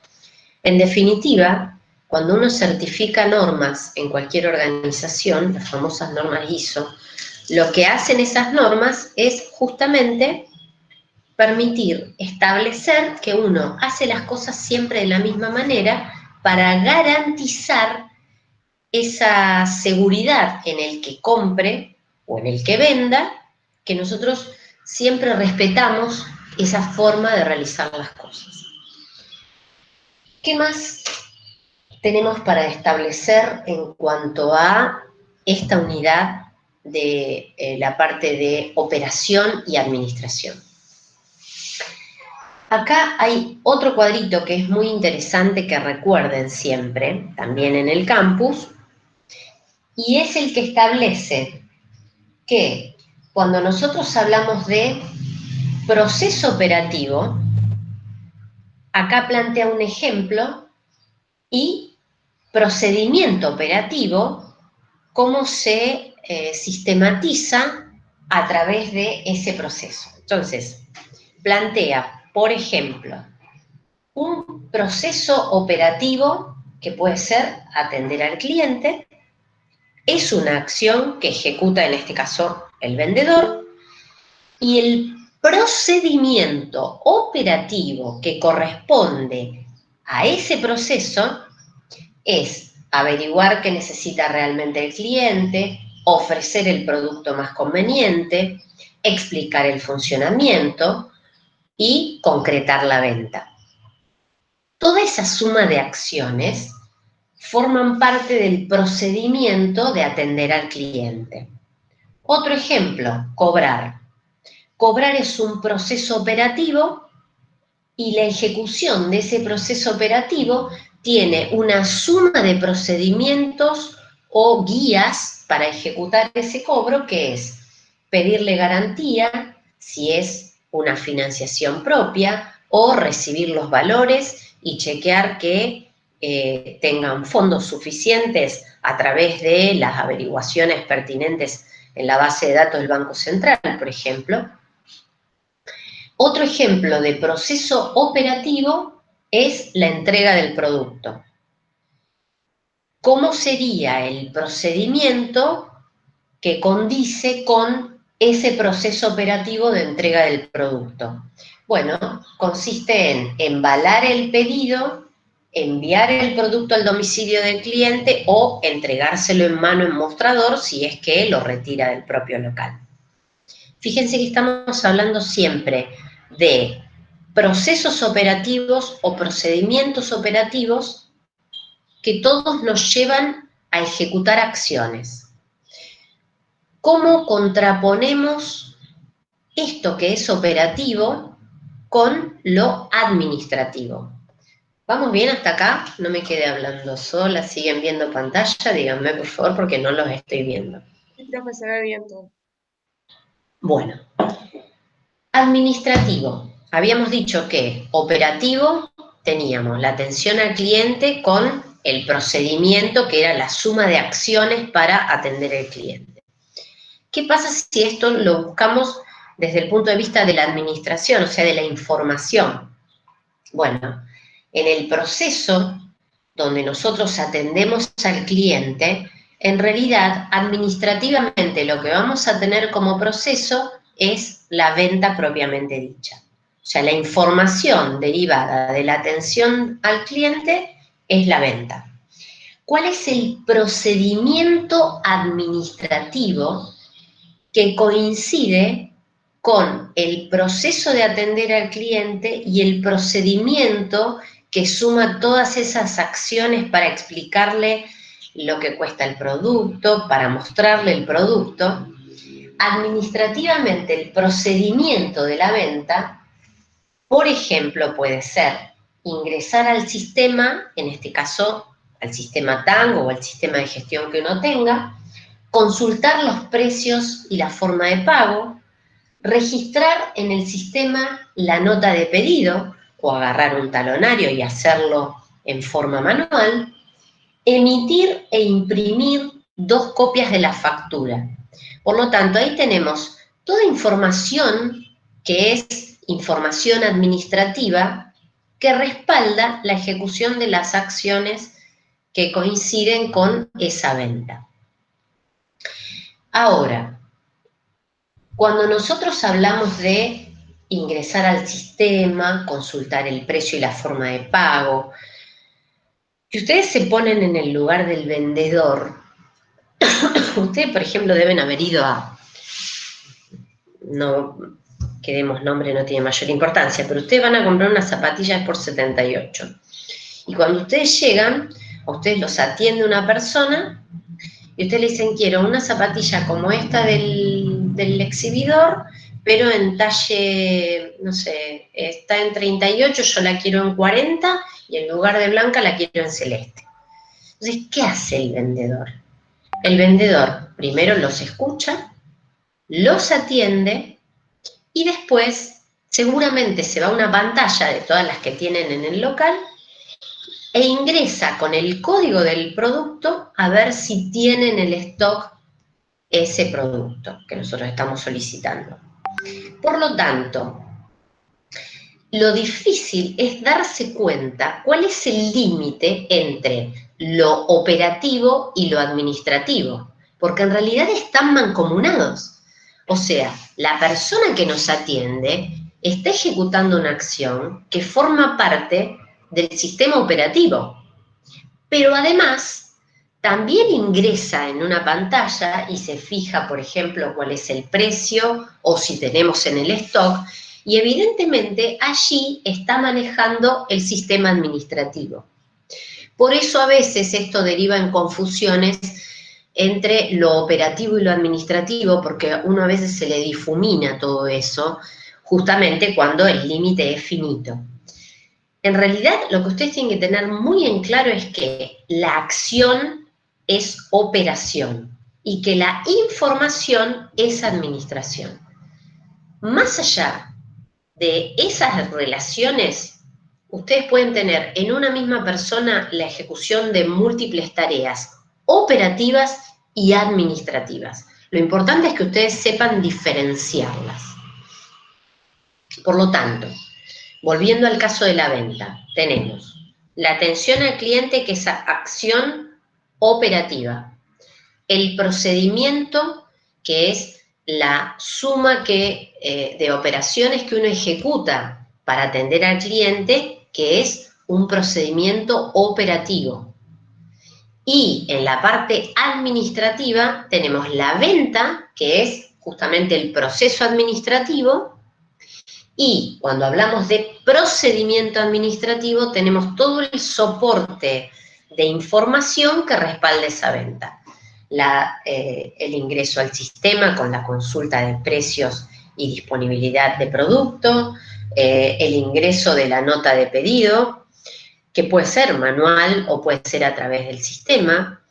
En definitiva, cuando uno certifica normas en cualquier organización, las famosas normas ISO, lo que hacen esas normas es justamente permitir establecer que uno hace las cosas siempre de la misma manera para garantizar esa seguridad en el que compre o en el que venda, que nosotros siempre respetamos esa forma de realizar las cosas. ¿Qué más tenemos para establecer en cuanto a esta unidad de la parte de operación y administración? Acá hay otro cuadrito que es muy interesante que recuerden siempre, también en el campus, y es el que establece que cuando nosotros hablamos de proceso operativo, acá plantea un ejemplo, y procedimiento operativo, cómo se sistematiza a través de ese proceso. Entonces, plantea, por ejemplo, un proceso operativo que puede ser atender al cliente, es una acción que ejecuta en este caso el vendedor, y el procedimiento operativo que corresponde a ese proceso es averiguar qué necesita realmente el cliente, ofrecer el producto más conveniente, explicar el funcionamiento y concretar la venta. Toda esa suma de acciones forman parte del procedimiento de atender al cliente. Otro ejemplo, cobrar. Cobrar es un proceso operativo y la ejecución de ese proceso operativo tiene una suma de procedimientos o guías para ejecutar ese cobro, que es pedirle garantía, si es una financiación propia, o recibir los valores y chequear que tengan fondos suficientes a través de las averiguaciones pertinentes en la base de datos del Banco Central, por ejemplo. Otro ejemplo de proceso operativo es la entrega del producto. ¿Cómo sería el procedimiento que condice con ese proceso operativo de entrega del producto? Bueno, consiste en embalar el pedido, enviar el producto al domicilio del cliente o entregárselo en mano en mostrador si es que lo retira del propio local. Fíjense que estamos hablando siempre de procesos operativos o procedimientos operativos que todos nos llevan a ejecutar acciones. ¿Cómo contraponemos esto que es operativo con lo administrativo? ¿Vamos bien hasta acá? No me quedé hablando sola, siguen viendo pantalla, díganme por favor porque no los estoy viendo. Sí, profe, se ve bien todo. Bueno, administrativo. Habíamos dicho que operativo teníamos la atención al cliente con el procedimiento que era la suma de acciones para atender al cliente. ¿Qué pasa si esto lo buscamos desde el punto de vista de la administración, o sea, de la información? Bueno, en el proceso donde nosotros atendemos al cliente, en realidad, administrativamente, lo que vamos a tener como proceso es la venta propiamente dicha. O sea, la información derivada de la atención al cliente es la venta. ¿Cuál es el procedimiento administrativo que coincide con el proceso de atender al cliente y el procedimiento que suma todas esas acciones para explicarle lo que cuesta el producto, para mostrarle el producto? Administrativamente, el procedimiento de la venta, por ejemplo, puede ser ingresar al sistema, en este caso al sistema Tango o al sistema de gestión que uno tenga, consultar los precios y la forma de pago, registrar en el sistema la nota de pedido o agarrar un talonario y hacerlo en forma manual, emitir e imprimir 2 copias de la factura. Por lo tanto, ahí tenemos toda información que es información administrativa que respalda la ejecución de las acciones que coinciden con esa venta. Ahora, cuando nosotros hablamos de ingresar al sistema, consultar el precio y la forma de pago, si ustedes se ponen en el lugar del vendedor, ustedes, por ejemplo, deben haber ido a, no queremos nombre, no tiene mayor importancia, pero ustedes van a comprar unas zapatillas por 78. Y cuando ustedes llegan, a ustedes los atiende una persona y ustedes le dicen, quiero una zapatilla como esta del exhibidor, pero en talle, no sé, está en 38, yo la quiero en 40 y en lugar de blanca la quiero en celeste. Entonces, ¿qué hace el vendedor? El vendedor primero los escucha, los atiende y después seguramente se va a una pantalla de todas las que tienen en el local e ingresa con el código del producto a ver si tienen el stock ese producto que nosotros estamos solicitando. Por lo tanto, lo difícil es darse cuenta cuál es el límite entre lo operativo y lo administrativo, porque en realidad están mancomunados. O sea, la persona que nos atiende está ejecutando una acción que forma parte del sistema operativo, pero además también ingresa en una pantalla y se fija, por ejemplo, cuál es el precio o si tenemos en el stock, y evidentemente allí está manejando el sistema administrativo. Por eso a veces esto deriva en confusiones entre lo operativo y lo administrativo, porque uno a veces se le difumina todo eso, justamente cuando el límite es finito. En realidad, lo que ustedes tienen que tener muy en claro es que la acción es operación y que la información es administración. Más allá de esas relaciones, ustedes pueden tener en una misma persona la ejecución de múltiples tareas operativas y administrativas. Lo importante es que ustedes sepan diferenciarlas. Por lo tanto, volviendo al caso de la venta, tenemos la atención al cliente, que es acción operativa, el procedimiento, que es la suma de operaciones que uno ejecuta para atender al cliente, que es un procedimiento operativo. Y en la parte administrativa tenemos la venta, que es justamente el proceso administrativo. Y cuando hablamos de procedimiento administrativo, tenemos todo el soporte de información que respalda esa venta. El ingreso al sistema con la consulta de precios y disponibilidad de producto, el ingreso de la nota de pedido, que puede ser manual o puede ser a través del sistema,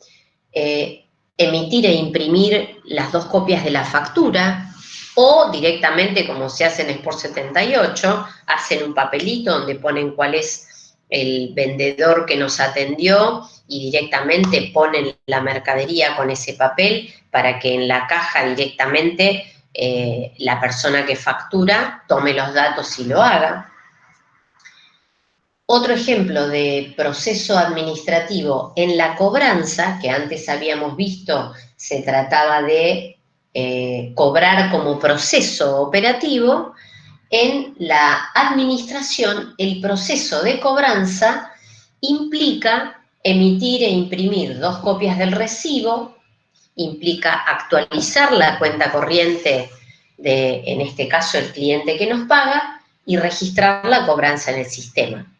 emitir e imprimir las 2 copias de la factura, O directamente, como se hace en Sport 78, hacen un papelito donde ponen cuál es el vendedor que nos atendió y directamente ponen la mercadería con ese papel para que en la caja directamente la persona que factura tome los datos y lo haga. Otro ejemplo de proceso administrativo en la cobranza, que antes habíamos visto, se trataba de cobrar como proceso operativo. En la administración, el proceso de cobranza implica emitir e imprimir 2 copias del recibo, implica actualizar la cuenta corriente de, en este caso, el cliente que nos paga, y registrar la cobranza en el sistema.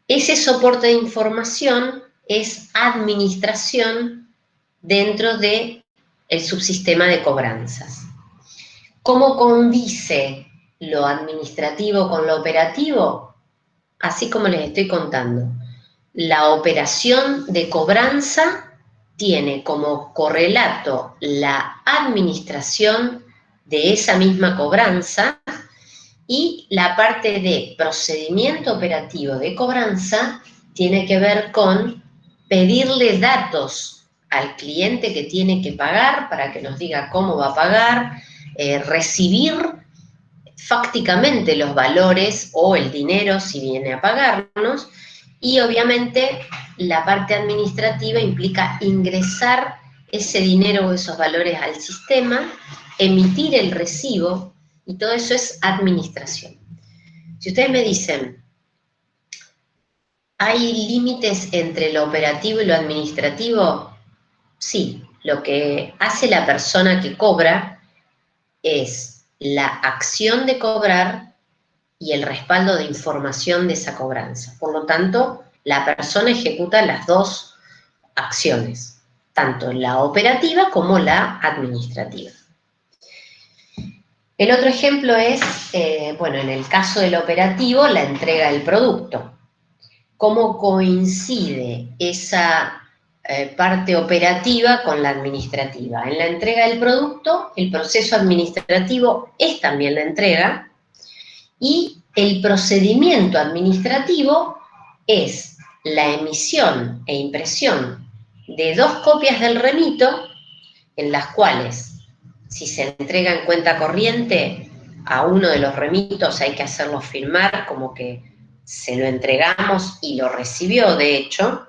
Ese soporte de información es administración dentro del subsistema de cobranzas. ¿Cómo condice lo administrativo con lo operativo? Así como les estoy contando. La operación de cobranza tiene como correlato la administración de esa misma cobranza, y la parte de procedimiento operativo de cobranza tiene que ver con pedirle datos al cliente que tiene que pagar para que nos diga cómo va a pagar, recibir fácticamente los valores o el dinero si viene a pagarnos, y obviamente la parte administrativa implica ingresar ese dinero o esos valores al sistema, emitir el recibo, y todo eso es administración. Si ustedes me dicen, ¿hay límites entre lo operativo y lo administrativo? Sí, lo que hace la persona que cobra es la acción de cobrar y el respaldo de información de esa cobranza. Por lo tanto, la persona ejecuta las 2 acciones, tanto la operativa como la administrativa. El otro ejemplo es, bueno, en el caso del operativo, la entrega del producto. ¿Cómo coincide esa parte operativa con la administrativa? En la entrega del producto, el proceso administrativo es también la entrega, y el procedimiento administrativo es la emisión e impresión de 2 copias del remito, en las cuales, si se entrega en cuenta corriente, a uno de los remitos hay que hacerlo firmar como que se lo entregamos y lo recibió, de hecho.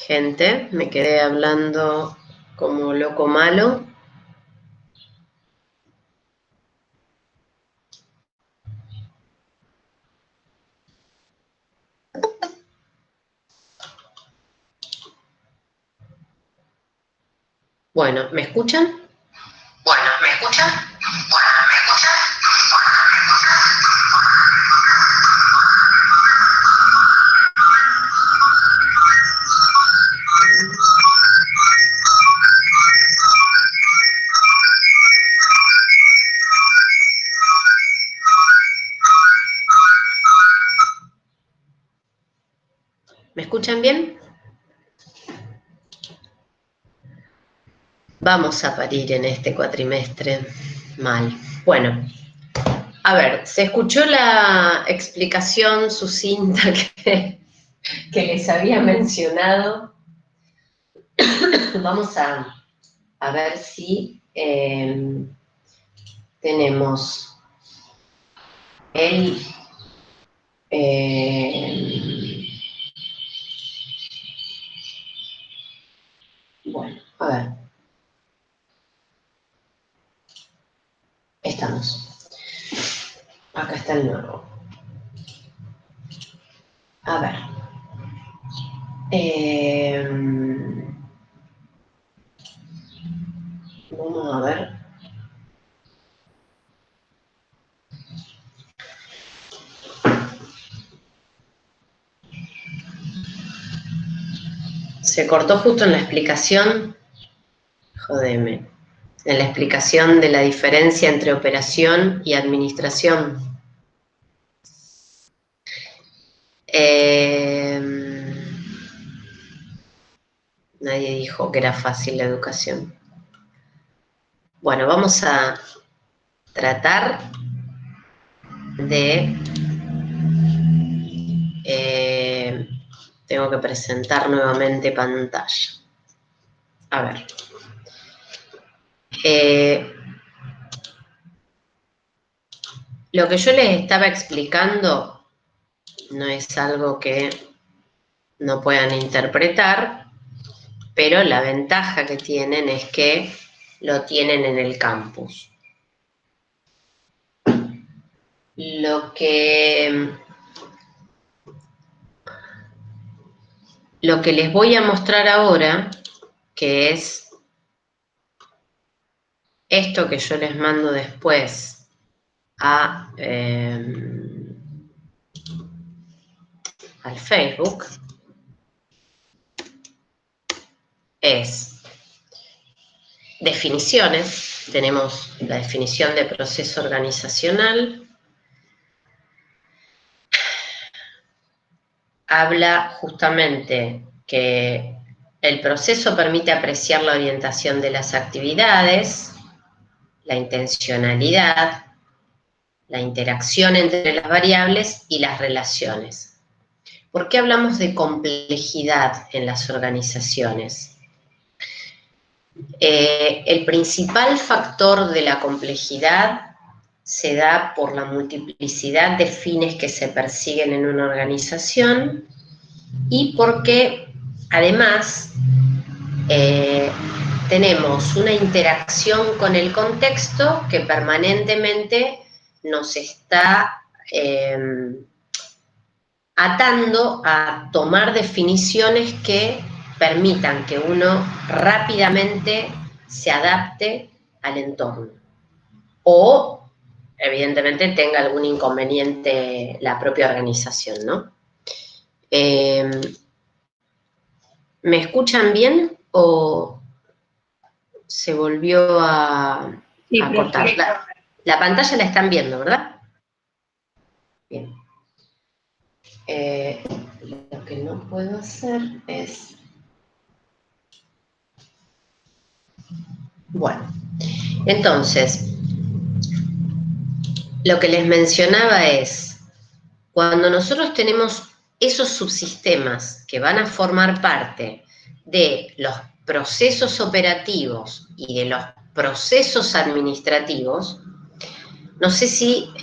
Gente, me quedé hablando como loco malo. Bueno, ¿me escuchan? Bueno, ¿me escuchan? escuchan bien? Vamos a parir en este cuatrimestre. Mal. Bueno, a ver, ¿se escuchó la explicación sucinta que les había mencionado? Vamos a ver si tenemos el... bueno, a ver. Estamos. Acá está el nuevo. A ver. Vamos a ver. Se cortó justo en la explicación. Jódeme. En la explicación de la diferencia entre operación y administración. Nadie dijo que era fácil la educación. Bueno, vamos a tratar de... tengo que presentar nuevamente pantalla. A ver. Lo que yo les estaba explicando no es algo que no puedan interpretar, pero la ventaja que tienen es que lo tienen en el campus. Lo que les voy a mostrar ahora, que es esto que yo les mando después al Facebook, es definiciones. Tenemos la definición de proceso organizacional. Habla justamente que el proceso permite apreciar la orientación de las actividades, la intencionalidad, la interacción entre las variables y las relaciones. ¿Por qué hablamos de complejidad en las organizaciones? El principal factor de la complejidad se da por la multiplicidad de fines que se persiguen en una organización y porque, además, tenemos una interacción con el contexto que permanentemente nos está atando a tomar definiciones que permitan que uno rápidamente se adapte al entorno. O, evidentemente, tenga algún inconveniente la propia organización, ¿no? ¿Me escuchan bien o se volvió a cortar? La pantalla la están viendo, ¿verdad? Bien. Lo que no puedo hacer es... Bueno, entonces, lo que les mencionaba es, cuando nosotros tenemos esos subsistemas que van a formar parte de los procesos operativos y de los procesos administrativos, no sé si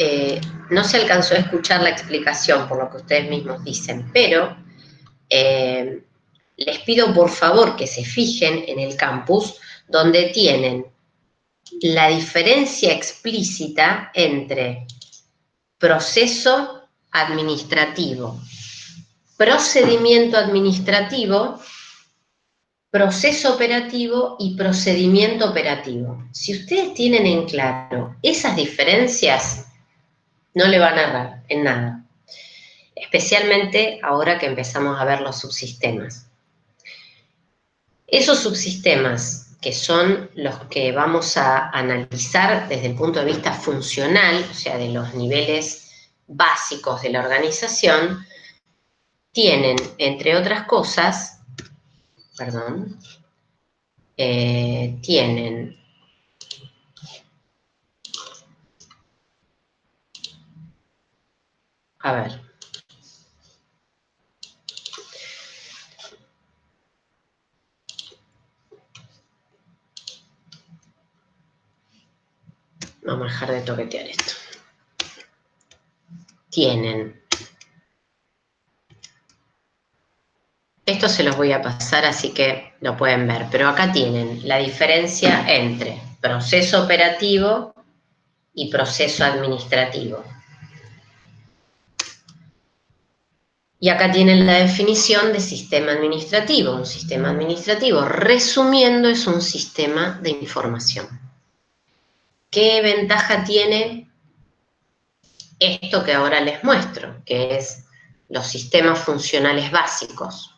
no se alcanzó a escuchar la explicación por lo que ustedes mismos dicen, pero les pido por favor que se fijen en el campus donde tienen la diferencia explícita entre proceso administrativo, procedimiento administrativo, proceso operativo y procedimiento operativo. Si ustedes tienen en claro esas diferencias, no le van a errar en nada, especialmente ahora que empezamos a ver los subsistemas. Esos subsistemas, que son los que vamos a analizar desde el punto de vista funcional, o sea, de los niveles básicos de la organización, tienen, entre otras cosas, perdón, tienen a ver, vamos a dejar de toquetear esto. Tienen, esto se los voy a pasar así que lo pueden ver, pero acá tienen la diferencia entre proceso operativo y proceso administrativo. Y acá tienen la definición de sistema administrativo. Un sistema administrativo, resumiendo, es un sistema de información. ¿Qué ventaja tiene esto que ahora les muestro? Que es los sistemas funcionales básicos.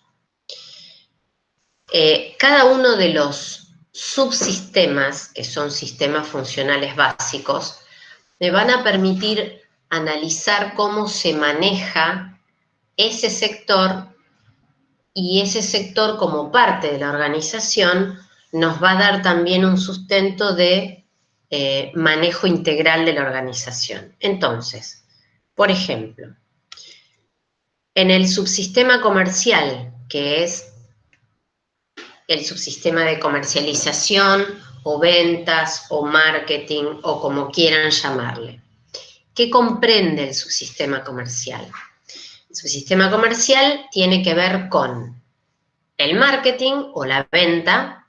Cada uno de los subsistemas, que son sistemas funcionales básicos, me van a permitir analizar cómo se maneja ese sector, y ese sector, como parte de la organización, nos va a dar también un sustento de manejo integral de la organización. Entonces, por ejemplo, en el subsistema comercial, que es el subsistema de comercialización o ventas o marketing o como quieran llamarle, ¿qué comprende el subsistema comercial? El subsistema comercial tiene que ver con el marketing o la venta,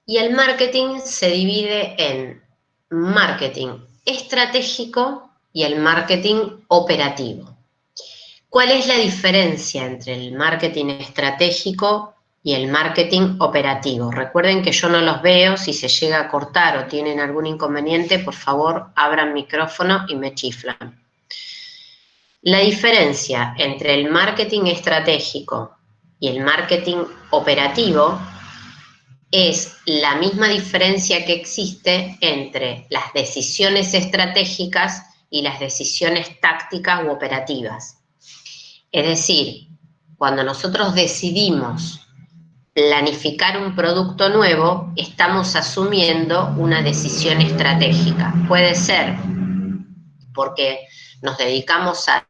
y el marketing se divide en marketing estratégico y el marketing operativo. ¿Cuál es la diferencia entre el marketing estratégico y el marketing operativo? Recuerden que yo no los veo. Si se llega a cortar o tienen algún inconveniente, por favor, abran micrófono y me chiflan. La diferencia entre el marketing estratégico y el marketing operativo es la misma diferencia que existe entre las decisiones estratégicas y las decisiones tácticas u operativas. Es decir, cuando nosotros decidimos planificar un producto nuevo, estamos asumiendo una decisión estratégica. Puede ser porque nos dedicamos a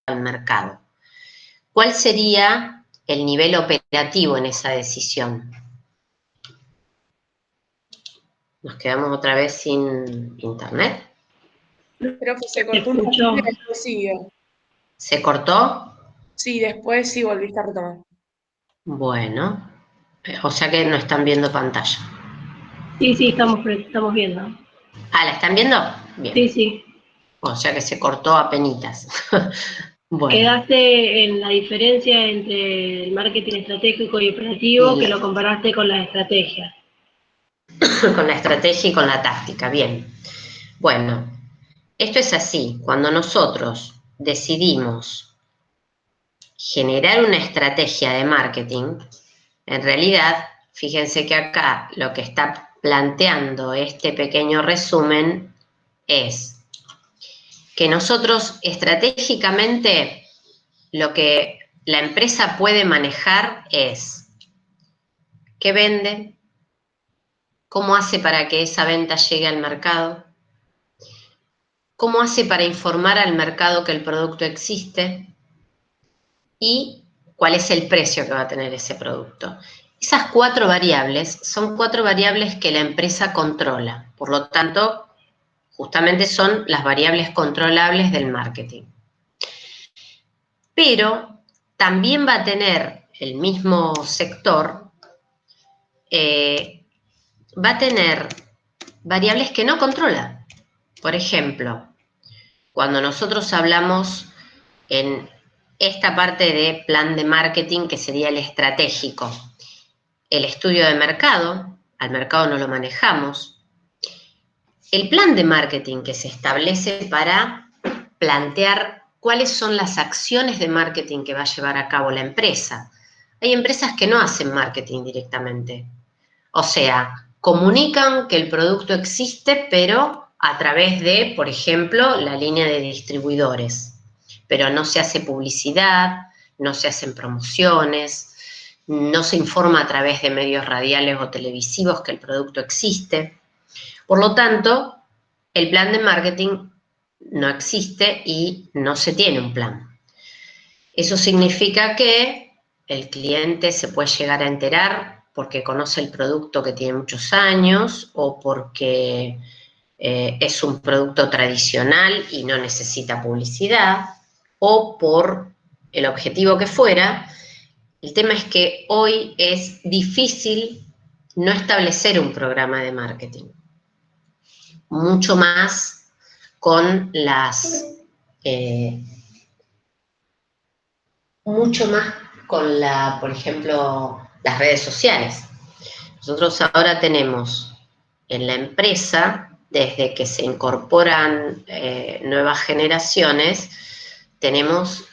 al mercado. ¿Cuál sería el nivel operativo en esa decisión? Nos quedamos otra vez sin internet. Creo que se cortó un poquito y después siguió. ¿Se cortó? Sí, después sí volviste a retomar. Bueno, o sea que no están viendo pantalla. Sí, estamos viendo. Ah, ¿la están viendo? Bien. Sí. O sea que se cortó apenitas. Bueno. Quedaste en la diferencia entre el marketing estratégico y operativo, que lo comparaste con las estrategias. Con la estrategia y con la táctica, bien. Bueno, esto es así. Cuando nosotros decidimos generar una estrategia de marketing, en realidad, fíjense que acá lo que está planteando este pequeño resumen es que nosotros estratégicamente lo que la empresa puede manejar es qué vende, cómo hace para que esa venta llegue al mercado, cómo hace para informar al mercado que el producto existe y cuál es el precio que va a tener ese producto. Esas 4 variables son 4 variables que la empresa controla, por lo tanto, justamente son las variables controlables del marketing. Pero también va a tener el mismo sector, va a tener variables que no controla. Por ejemplo, cuando nosotros hablamos en esta parte de plan de marketing, que sería el estratégico, el estudio de mercado, al mercado no lo manejamos. El plan de marketing que se establece para plantear cuáles son las acciones de marketing que va a llevar a cabo la empresa. Hay empresas que no hacen marketing directamente. O sea, comunican que el producto existe, pero a través de, por ejemplo, la línea de distribuidores. Pero no se hace publicidad, no se hacen promociones, no se informa a través de medios radiales o televisivos que el producto existe. Por lo tanto, el plan de marketing no existe y no se tiene un plan. Eso significa que el cliente se puede llegar a enterar porque conoce el producto que tiene muchos años o porque es un producto tradicional y no necesita publicidad, o por el objetivo que fuera. El tema es que hoy es difícil no establecer un programa de marketing. Mucho más con por ejemplo, las redes sociales. Nosotros ahora tenemos en la empresa, desde que se incorporan nuevas generaciones, tenemos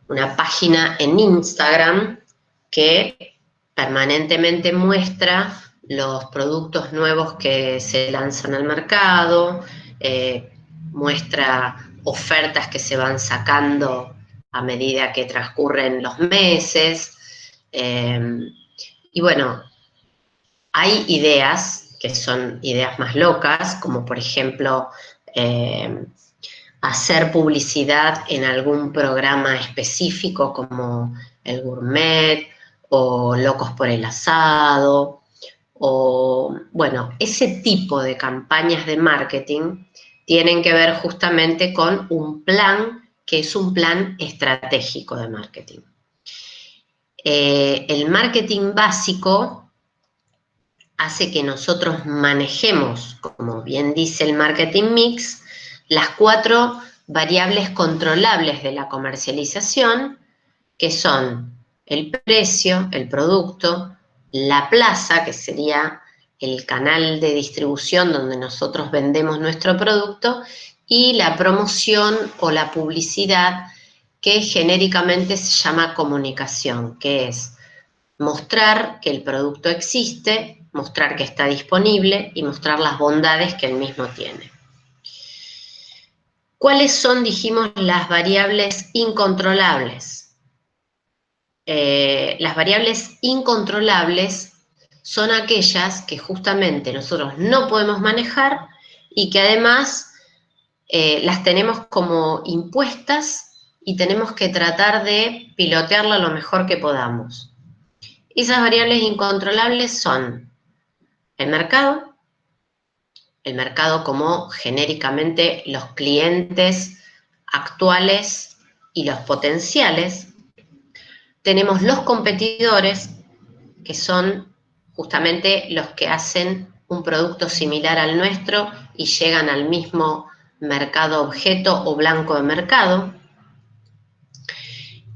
una página en Instagram que permanentemente muestra los productos nuevos que se lanzan al mercado, muestra ofertas que se van sacando a medida que transcurren los meses. Y bueno, hay ideas que son ideas más locas, como por ejemplo hacer publicidad en algún programa específico como el Gourmet o Locos por el Asado, o bueno, ese tipo de campañas de marketing tienen que ver justamente con un plan que es un plan estratégico de marketing. El marketing básico hace que nosotros manejemos, como bien dice el marketing mix, las 4 variables controlables de la comercialización, que son el precio, el producto, la plaza, que sería el canal de distribución donde nosotros vendemos nuestro producto, y la promoción o la publicidad, que genéricamente se llama comunicación, que es mostrar que el producto existe, mostrar que está disponible y mostrar las bondades que el mismo tiene. ¿Cuáles son, dijimos, las variables incontrolables? Las variables incontrolables son aquellas que justamente nosotros no podemos manejar y que además las tenemos como impuestas y tenemos que tratar de pilotearla lo mejor que podamos. Esas variables incontrolables son el mercado como genéricamente los clientes actuales y los potenciales. Tenemos los competidores, que son justamente los que hacen un producto similar al nuestro y llegan al mismo mercado objeto o blanco de mercado.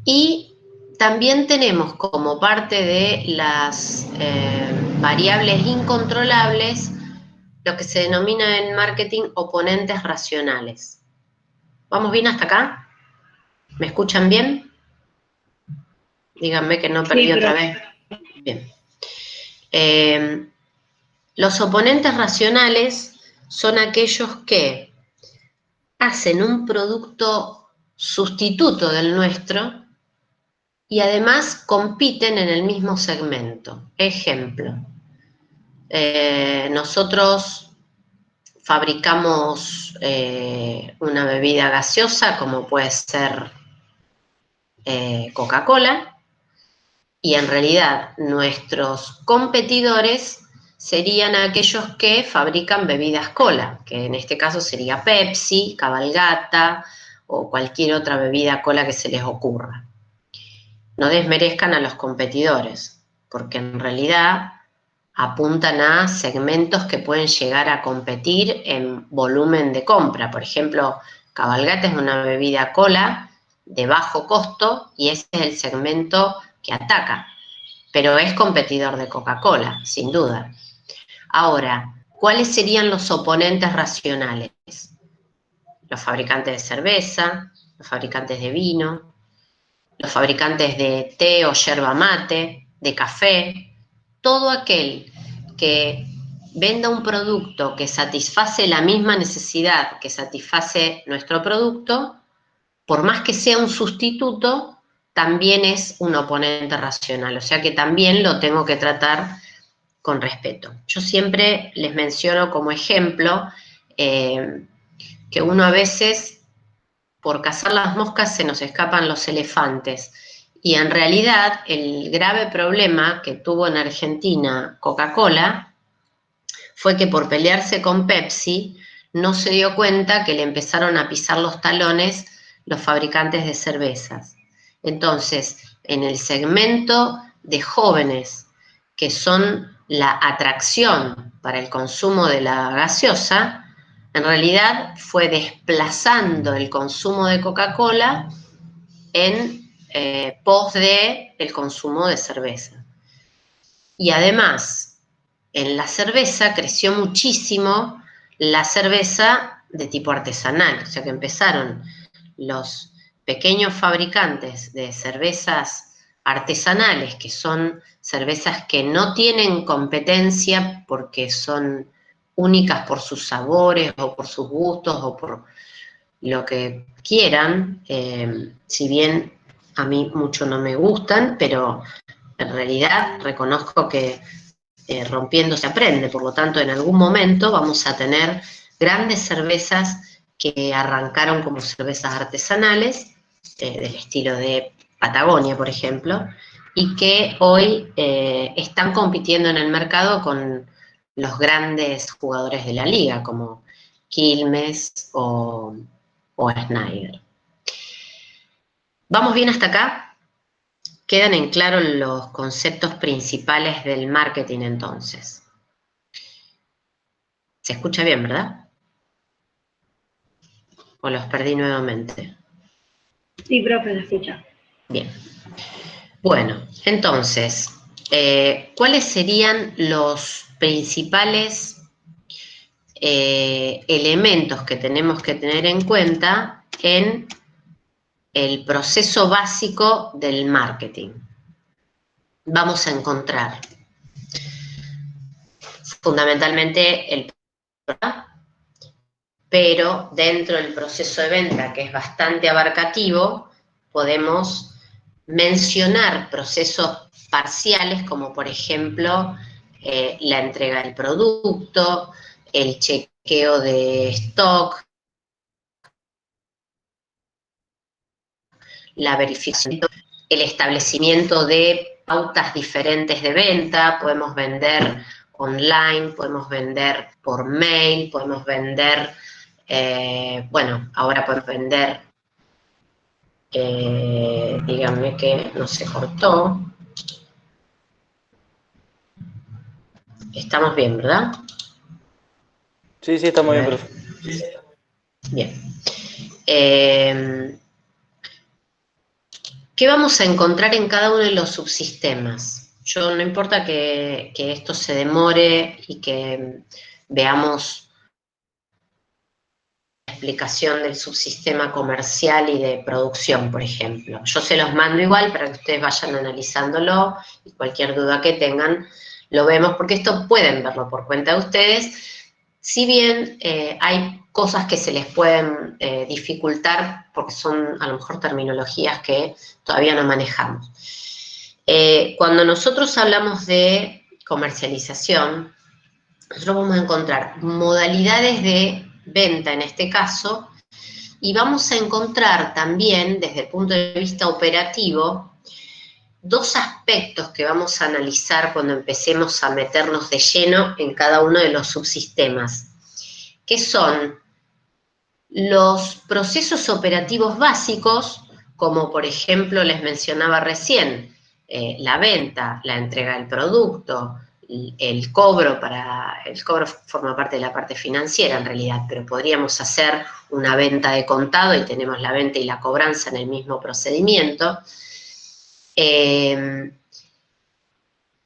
Y también tenemos como parte de las variables incontrolables lo que se denomina en marketing oponentes racionales. ¿Vamos bien hasta acá? ¿Me escuchan bien? Díganme que no perdí otra vez. Bien. Los oponentes racionales son aquellos que hacen un producto sustituto del nuestro y además compiten en el mismo segmento. Ejemplo, nosotros fabricamos una bebida gaseosa como puede ser Coca-Cola, y en realidad nuestros competidores serían aquellos que fabrican bebidas cola, que en este caso sería Pepsi, Cabalgata o cualquier otra bebida cola que se les ocurra. No desmerezcan a los competidores, porque en realidad apuntan a segmentos que pueden llegar a competir en volumen de compra. Por ejemplo, Cabalgata es una bebida cola de bajo costo y ese es el segmento que ataca, pero es competidor de Coca-Cola, sin duda. Ahora, ¿cuáles serían los oponentes racionales? los fabricantes de cerveza, los fabricantes de vino, los fabricantes de té o yerba mate, de café, todo aquel que venda un producto que satisface la misma necesidad que satisface nuestro producto, por más que sea un sustituto, también es un oponente racional, o sea que también lo tengo que tratar con respeto. Yo siempre les menciono como ejemplo que uno a veces, por cazar las moscas, se nos escapan los elefantes. Y en realidad el grave problema que tuvo en Argentina Coca-Cola fue que por pelearse con Pepsi no se dio cuenta que le empezaron a pisar los talones los fabricantes de cervezas. Entonces, en el segmento de jóvenes que son la atracción para el consumo de la gaseosa, en realidad fue desplazando el consumo de Coca-Cola en pos de el consumo de cerveza. Y además, en la cerveza creció muchísimo la cerveza de tipo artesanal, o sea que empezaron los pequeños fabricantes de cervezas artesanales, que son cervezas que no tienen competencia porque son únicas por sus sabores o por sus gustos o por lo que quieran, si bien a mí mucho no me gustan, pero en realidad reconozco que rompiendo se aprende, por lo tanto en algún momento vamos a tener grandes cervezas que arrancaron como cervezas artesanales, del estilo de Patagonia, por ejemplo, y que hoy están compitiendo en el mercado con los grandes jugadores de la liga, como Quilmes o Schneider. ¿Vamos bien hasta acá? Quedan en claro los conceptos principales del marketing entonces. Se escucha bien, ¿verdad? ¿O los perdí nuevamente? Sí, profe, lo escucha. Bien. Bueno, entonces, ¿cuáles serían los principales elementos que tenemos que tener en cuenta en el proceso básico del marketing? Vamos a encontrar fundamentalmente el programa, pero dentro del proceso de venta, que es bastante abarcativo, podemos mencionar procesos parciales como por ejemplo la entrega del producto, el chequeo de stock, la verificación, el establecimiento de pautas diferentes de venta. Podemos vender online, podemos vender por mail, podemos vender, bueno, ahora podemos vender, díganme que no se cortó. Estamos bien, ¿verdad? Sí, sí, está muy bien, profe. Bien. ¿Qué vamos a encontrar en cada uno de los subsistemas? No importa que esto se demore y que veamos la explicación del subsistema comercial y de producción, por ejemplo. Yo se los mando igual para que ustedes vayan analizándolo y cualquier duda que tengan lo vemos, porque esto pueden verlo por cuenta de ustedes, si bien hay cosas que se les pueden dificultar porque son a lo mejor terminologías que todavía no manejamos. Cuando nosotros hablamos de comercialización, nosotros vamos a encontrar modalidades de venta en este caso y vamos a encontrar también desde el punto de vista operativo dos aspectos que vamos a analizar cuando empecemos a meternos de lleno en cada uno de los subsistemas, que son los procesos operativos básicos, como por ejemplo les mencionaba recién, la venta, la entrega del producto, el cobro forma parte de la parte financiera en realidad, pero podríamos hacer una venta de contado y tenemos la venta y la cobranza en el mismo procedimiento.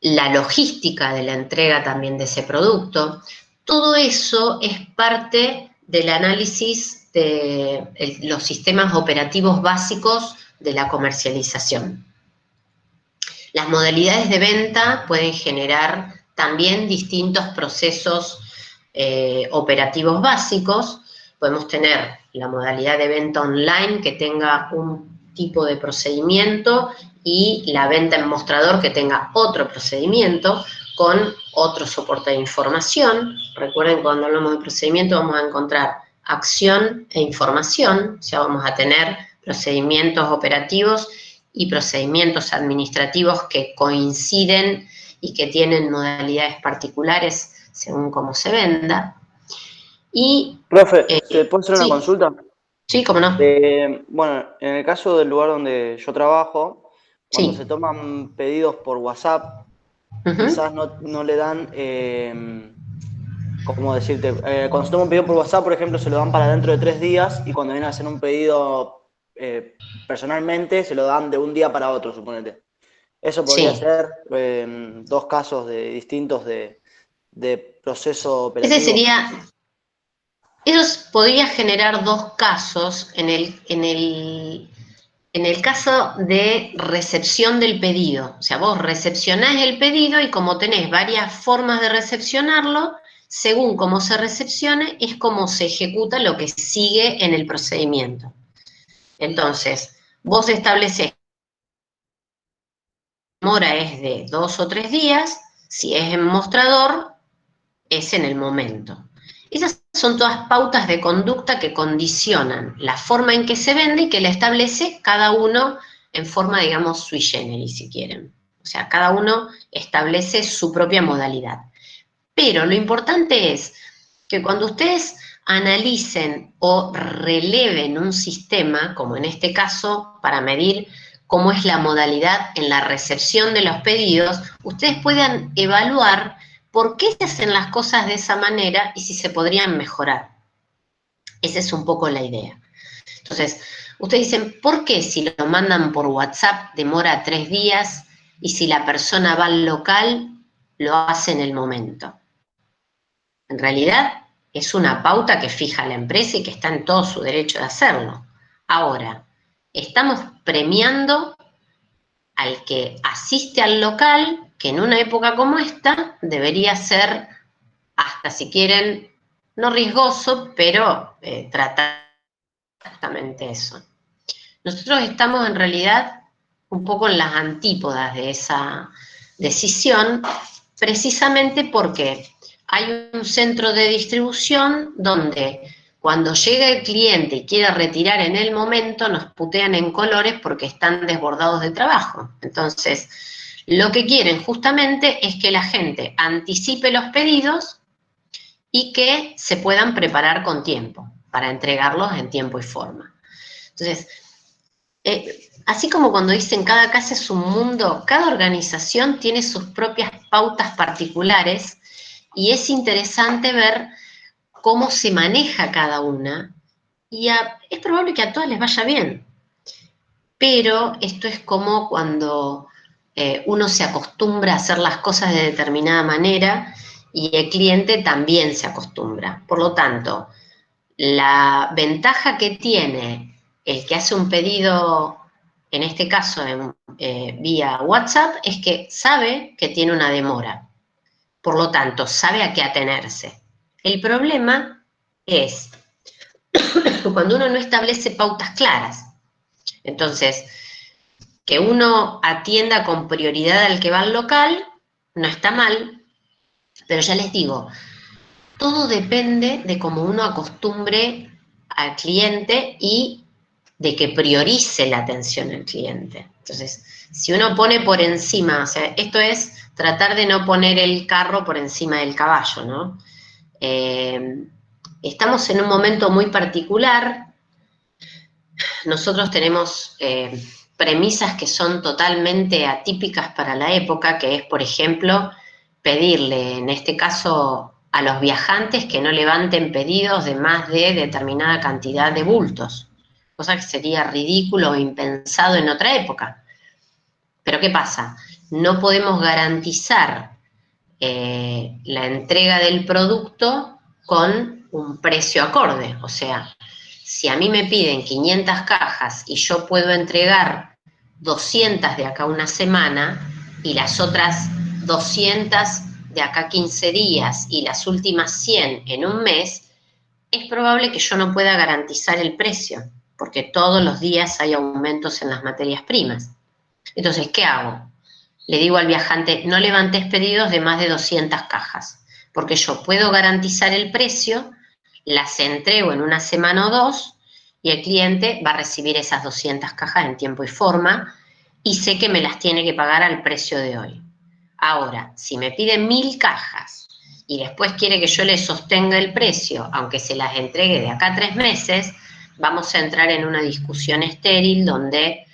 La logística de la entrega también de ese producto, todo eso es parte del análisis de los sistemas operativos básicos de la comercialización. Las modalidades de venta pueden generar también distintos procesos operativos básicos. Podemos tener la modalidad de venta online que tenga un tipo de procedimiento y la venta en mostrador que tenga otro procedimiento con otro soporte de información. Recuerden, cuando hablamos de procedimiento vamos a encontrar acción e información, o sea, vamos a tener procedimientos operativos y procedimientos administrativos que coinciden y que tienen modalidades particulares según cómo se venda. Y, Profe, ¿te puedo hacer una sí, consulta? sí, cómo no. Bueno, en el caso del lugar donde yo trabajo, cuando Sí. se toman pedidos por WhatsApp, quizás no le dan, ¿cómo decirte? Cuando se toma un pedido por WhatsApp, por ejemplo, se lo dan para dentro de 3 días y cuando vienen a hacer un pedido personalmente, se lo dan de un día para otro, suponete. Eso podría Sí. ser 2 casos distintos de proceso Ese operativo. sería, eso podría generar 2 casos en el caso de recepción del pedido. O sea, vos recepcionás el pedido y como tenés varias formas de recepcionarlo, según cómo se recepcione, es como se ejecuta lo que sigue en el procedimiento. Entonces, vos establecés la demora es de 2 o 3 días, si es en mostrador, es en el momento. Esas son todas pautas de conducta que condicionan la forma en que se vende y que la establece cada uno en forma, digamos, sui generis, si quieren. O sea, cada uno establece su propia modalidad. Pero lo importante es que cuando ustedes analicen o releven un sistema, como en este caso, para medir cómo es la modalidad en la recepción de los pedidos, ustedes puedan evaluar por qué se hacen las cosas de esa manera y si se podrían mejorar. Esa es un poco la idea. Entonces, ustedes dicen, ¿por qué si lo mandan por WhatsApp demora 3 días y si la persona va al local lo hace en el momento? En realidad es una pauta que fija la empresa y que está en todo su derecho de hacerlo. Ahora, estamos premiando al que asiste al local, que en una época como esta debería ser, hasta si quieren, no riesgoso, pero tratar exactamente eso. Nosotros estamos en realidad un poco en las antípodas de esa decisión, precisamente porque hay un centro de distribución donde cuando llega el cliente y quiere retirar en el momento, nos putean en colores porque están desbordados de trabajo. Entonces, lo que quieren justamente es que la gente anticipe los pedidos y que se puedan preparar con tiempo para entregarlos en tiempo y forma. Entonces, así como cuando dicen cada casa es un mundo, cada organización tiene sus propias pautas particulares y es interesante ver cómo se maneja cada una y es probable que a todas les vaya bien, pero esto es como cuando uno se acostumbra a hacer las cosas de determinada manera y el cliente también se acostumbra. Por lo tanto, la ventaja que tiene el que hace un pedido, en este caso vía WhatsApp, es que sabe que tiene una demora. Por lo tanto, sabe a qué atenerse. El problema es cuando uno no establece pautas claras. Entonces, que uno atienda con prioridad al que va al local no está mal, pero ya les digo, todo depende de cómo uno acostumbre al cliente y de que priorice la atención al cliente. Entonces, si uno pone por encima, o sea, esto es tratar de no poner el carro por encima del caballo, ¿no? Estamos en un momento muy particular. Nosotros tenemos premisas que son totalmente atípicas para la época, que es, por ejemplo, pedirle, en este caso, a los viajantes que no levanten pedidos de más de determinada cantidad de bultos, cosa que sería ridículo o impensado en otra época. Pero ¿qué pasa? No podemos garantizar la entrega del producto con un precio acorde. O sea, si a mí me piden 500 cajas y yo puedo entregar 200 de acá una semana y las otras 200 de acá 15 días y las últimas 100 en un mes, es probable que yo no pueda garantizar el precio, porque todos los días hay aumentos en las materias primas. Entonces, ¿qué hago? Le digo al viajante, no levantes pedidos de más de 200 cajas, porque yo puedo garantizar el precio, las entrego en una semana o dos, y el cliente va a recibir esas 200 cajas en tiempo y forma, y sé que me las tiene que pagar al precio de hoy. Ahora, si me pide 1000 cajas y después quiere que yo le sostenga el precio, aunque se las entregue de acá a 3 meses, vamos a entrar en una discusión estéril donde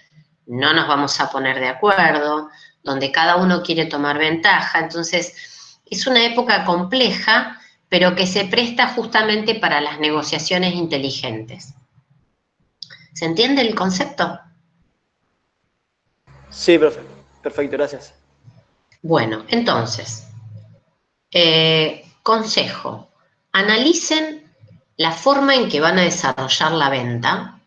no nos vamos a poner de acuerdo, donde cada uno quiere tomar ventaja. Entonces, es una época compleja, pero que se presta justamente para las negociaciones inteligentes. ¿Se entiende el concepto? Sí, perfecto, gracias. Bueno, entonces, consejo, analicen la forma en que van a desarrollar la venta,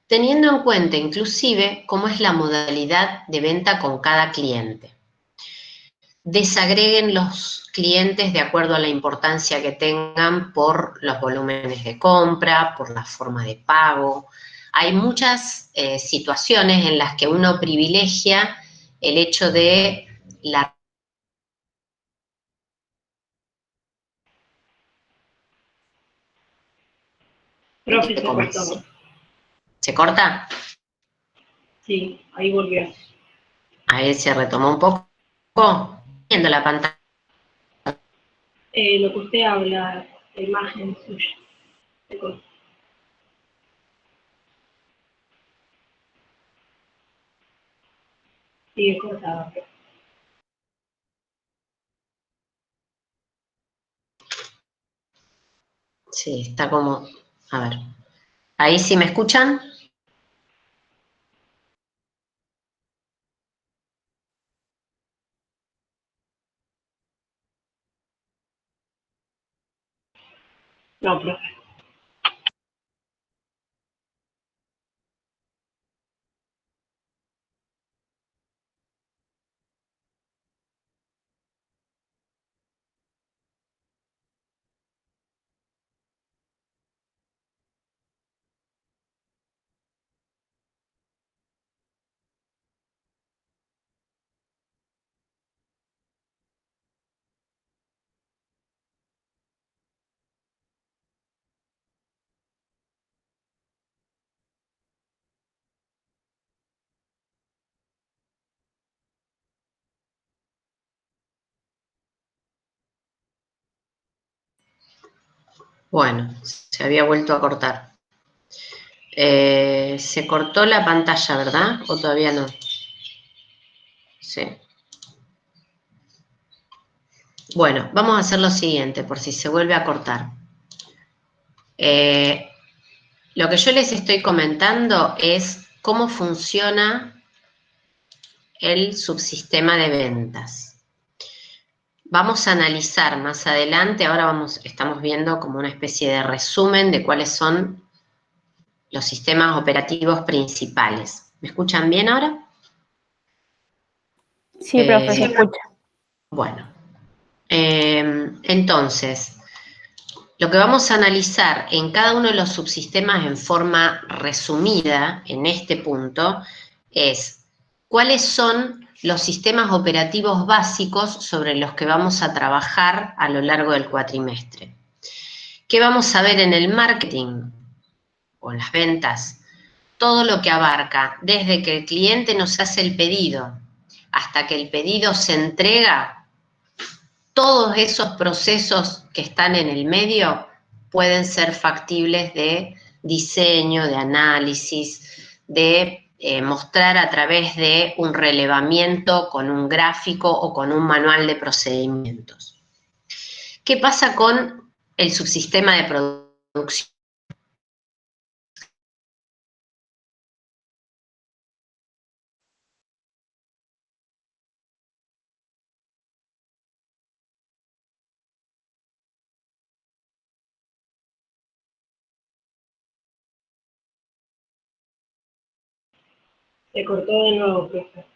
teniendo en cuenta inclusive cómo es la modalidad de venta con cada cliente. Desagreguen los clientes de acuerdo a la importancia que tengan por los volúmenes de compra, por la forma de pago. Hay muchas situaciones en las que uno privilegia el hecho de la... Profe, se cortó. ¿Se corta? Sí, ahí volvió. Ahí se retomó un poco, viendo la pantalla. Lo que usted habla, la imagen suya, se cortó. Sigue cortada. Sí, está como... A ver. ¿Ahí sí me escuchan? No, profe. Bueno, se había vuelto a cortar. Se cortó la pantalla, ¿verdad? ¿O todavía no? Sí. Bueno, vamos a hacer lo siguiente, por si se vuelve a cortar. Lo que yo les estoy comentando es cómo funciona el subsistema de ventas. Vamos a analizar más adelante, ahora estamos viendo como una especie de resumen de cuáles son los sistemas operativos principales. ¿Me escuchan bien ahora? Sí, profe, se escucha. Bueno, entonces, lo que vamos a analizar en cada uno de los subsistemas en forma resumida en este punto es cuáles son los sistemas operativos básicos sobre los que vamos a trabajar a lo largo del cuatrimestre. ¿Qué vamos a ver en el marketing o en las ventas? Todo lo que abarca desde que el cliente nos hace el pedido hasta que el pedido se entrega. Todos esos procesos que están en el medio pueden ser factibles de diseño, de análisis, de mostrar a través de un relevamiento con un gráfico o con un manual de procedimientos. ¿Qué pasa con el subsistema de producción? Se cortó de nuevo, profe.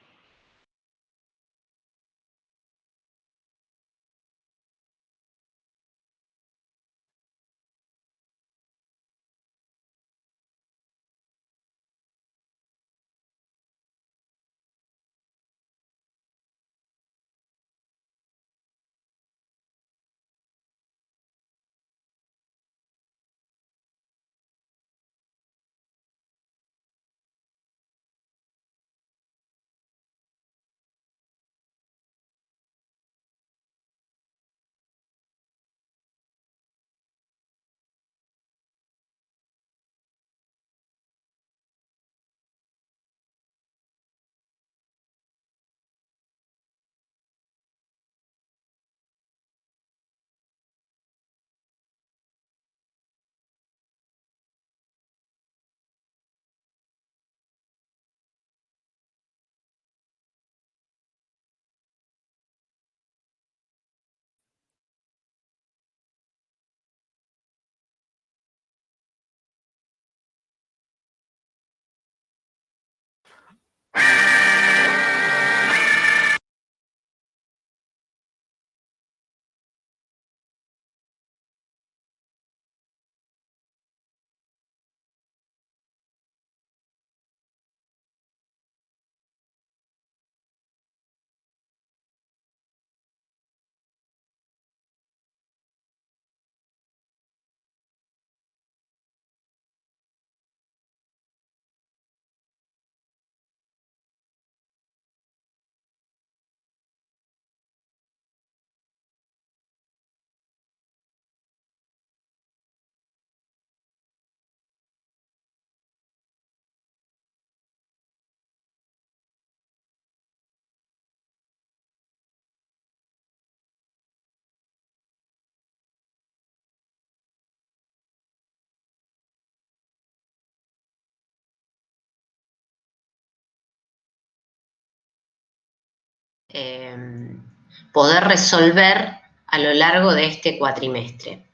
Poder resolver a lo largo de este cuatrimestre.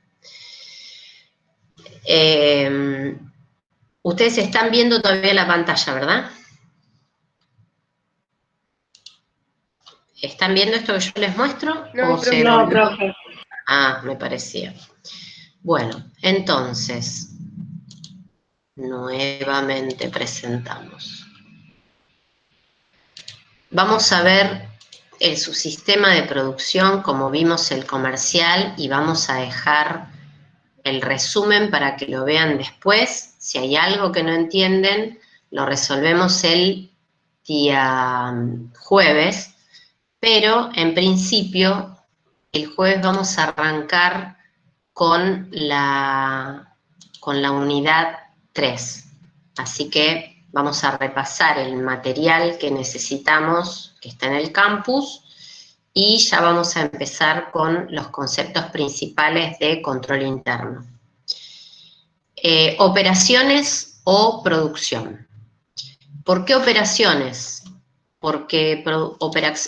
Ustedes están viendo todavía la pantalla, ¿verdad? ¿Están viendo esto que yo les muestro? No, profe. No, profe. Ah, me parecía. Bueno, entonces, nuevamente presentamos. Vamos a ver el subsistema de producción, como vimos el comercial, y vamos a dejar el resumen para que lo vean después. Si hay algo que no entienden, lo resolvemos el día jueves, pero en principio el jueves vamos a arrancar con la unidad 3. Así que vamos a repasar el material que necesitamos, que está en el campus, y ya vamos a empezar con los conceptos principales de control interno. Operaciones o producción. ¿Por qué operaciones? Porque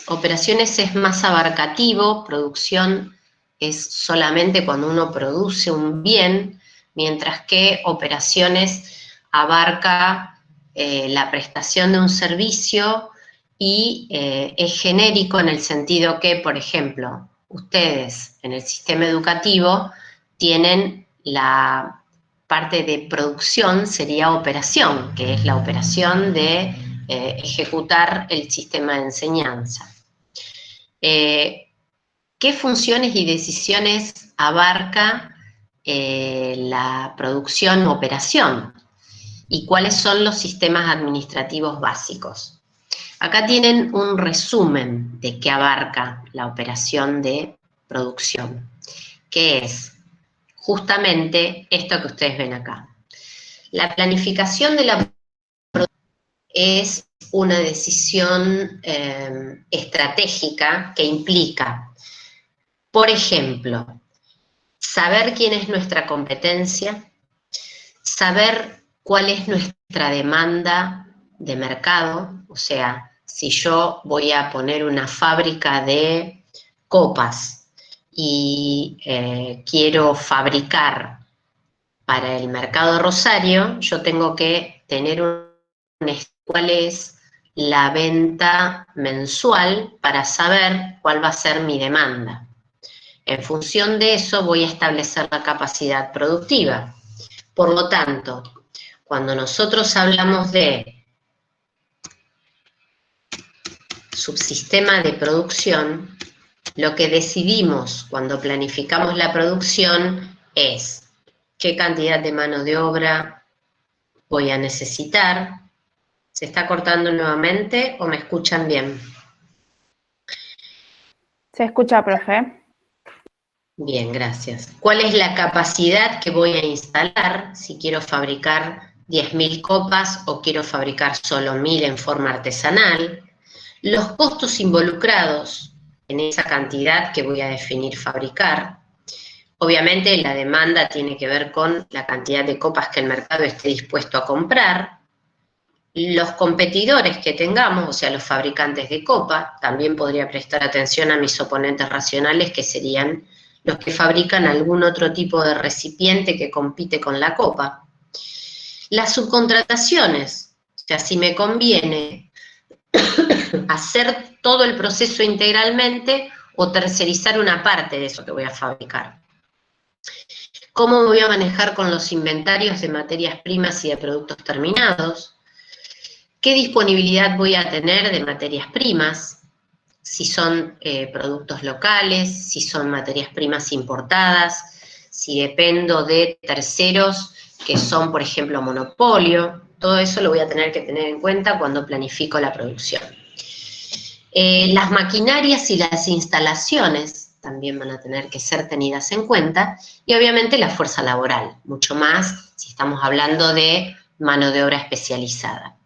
operaciones es más abarcativo, producción es solamente cuando uno produce un bien, mientras que operaciones abarca la prestación de un servicio y es genérico en el sentido que, por ejemplo, ustedes en el sistema educativo tienen la parte de producción, sería operación, que es la operación de ejecutar el sistema de enseñanza. ¿Qué funciones y decisiones abarca la producción o operación? ¿Y cuáles son los sistemas administrativos básicos? Acá tienen un resumen de qué abarca la operación de producción, que es justamente esto que ustedes ven acá. La planificación de la producción es una decisión estratégica que implica, por ejemplo, saber quién es nuestra competencia, saber cuál es nuestra demanda de mercado, o sea, si yo voy a poner una fábrica de copas y quiero fabricar para el mercado de Rosario, yo tengo que tener cuál es la venta mensual para saber cuál va a ser mi demanda. En función de eso voy a establecer la capacidad productiva. Por lo tanto, cuando nosotros hablamos de subsistema de producción, lo que decidimos cuando planificamos la producción es qué cantidad de mano de obra voy a necesitar. ¿Se está cortando nuevamente o me escuchan bien? Se escucha, profe. Bien, gracias. ¿Cuál es la capacidad que voy a instalar si quiero fabricar 10.000 copas o quiero fabricar solo 1.000 en forma artesanal? Los costos involucrados en esa cantidad que voy a definir fabricar. Obviamente la demanda tiene que ver con la cantidad de copas que el mercado esté dispuesto a comprar. Los competidores que tengamos, o sea, los fabricantes de copa, también podría prestar atención a mis oponentes racionales, que serían los que fabrican algún otro tipo de recipiente que compite con la copa. Las subcontrataciones, o sea, si me conviene hacer todo el proceso integralmente o tercerizar una parte de eso que voy a fabricar. ¿Cómo me voy a manejar con los inventarios de materias primas y de productos terminados? ¿Qué disponibilidad voy a tener de materias primas? Si son productos locales, si son materias primas importadas, si dependo de terceros que son, por ejemplo, monopolio. Todo eso lo voy a tener que tener en cuenta cuando planifico la producción. Las maquinarias y las instalaciones también van a tener que ser tenidas en cuenta, y obviamente la fuerza laboral, mucho más si estamos hablando de mano de obra especializada.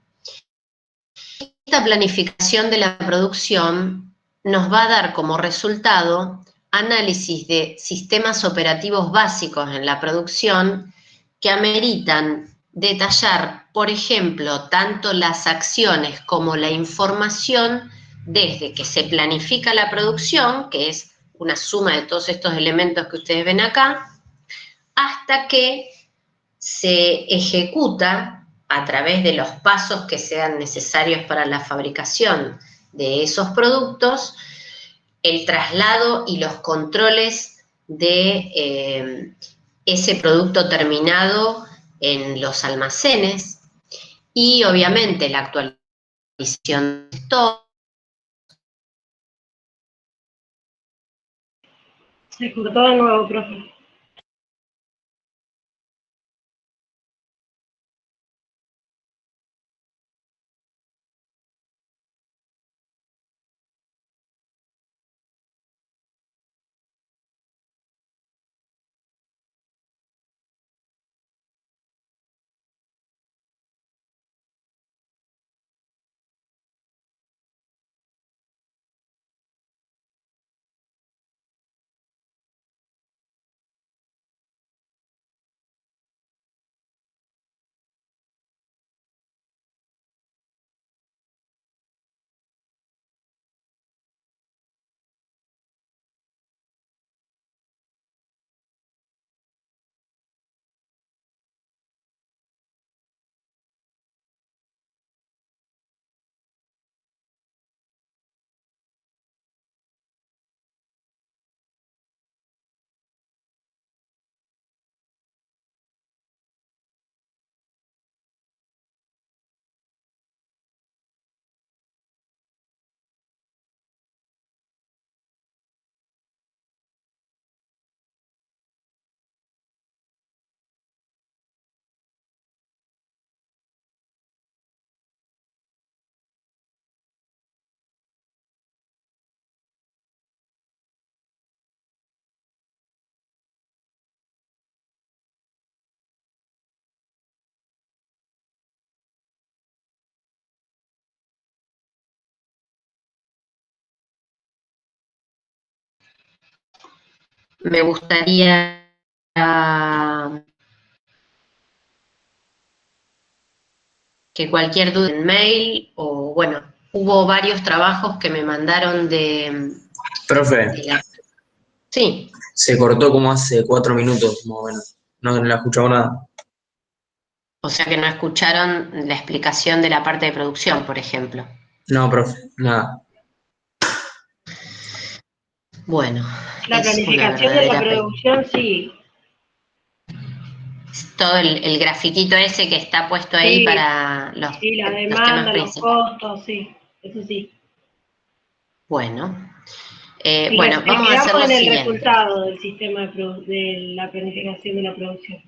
Esta planificación de la producción nos va a dar como resultado análisis de sistemas operativos básicos en la producción que ameritan detallar, por ejemplo, tanto las acciones como la información desde que se planifica la producción, que es una suma de todos estos elementos que ustedes ven acá, hasta que se ejecuta a través de los pasos que sean necesarios para la fabricación de esos productos, el traslado y los controles de ese producto terminado en los almacenes, y obviamente la actualización de stock. Se cortó de nuevo, profe. Me gustaría que cualquier duda en mail, o bueno, hubo varios trabajos que me mandaron de Profe, la... Sí, se cortó como hace 4 minutos, más o menos. No la escuchamos nada. o sea que no escucharon la explicación de la parte de producción, por ejemplo. No, profe, nada. Bueno, La es una planificación de la verdadera pena. producción, sí. Todo el grafiquito ese que está puesto ahí Sí, para los la temas demanda, los principales. costos, sí, eso sí. Bueno, Y bueno, vamos a hacer quedamos lo en el siguiente. resultado del sistema de la planificación de la producción.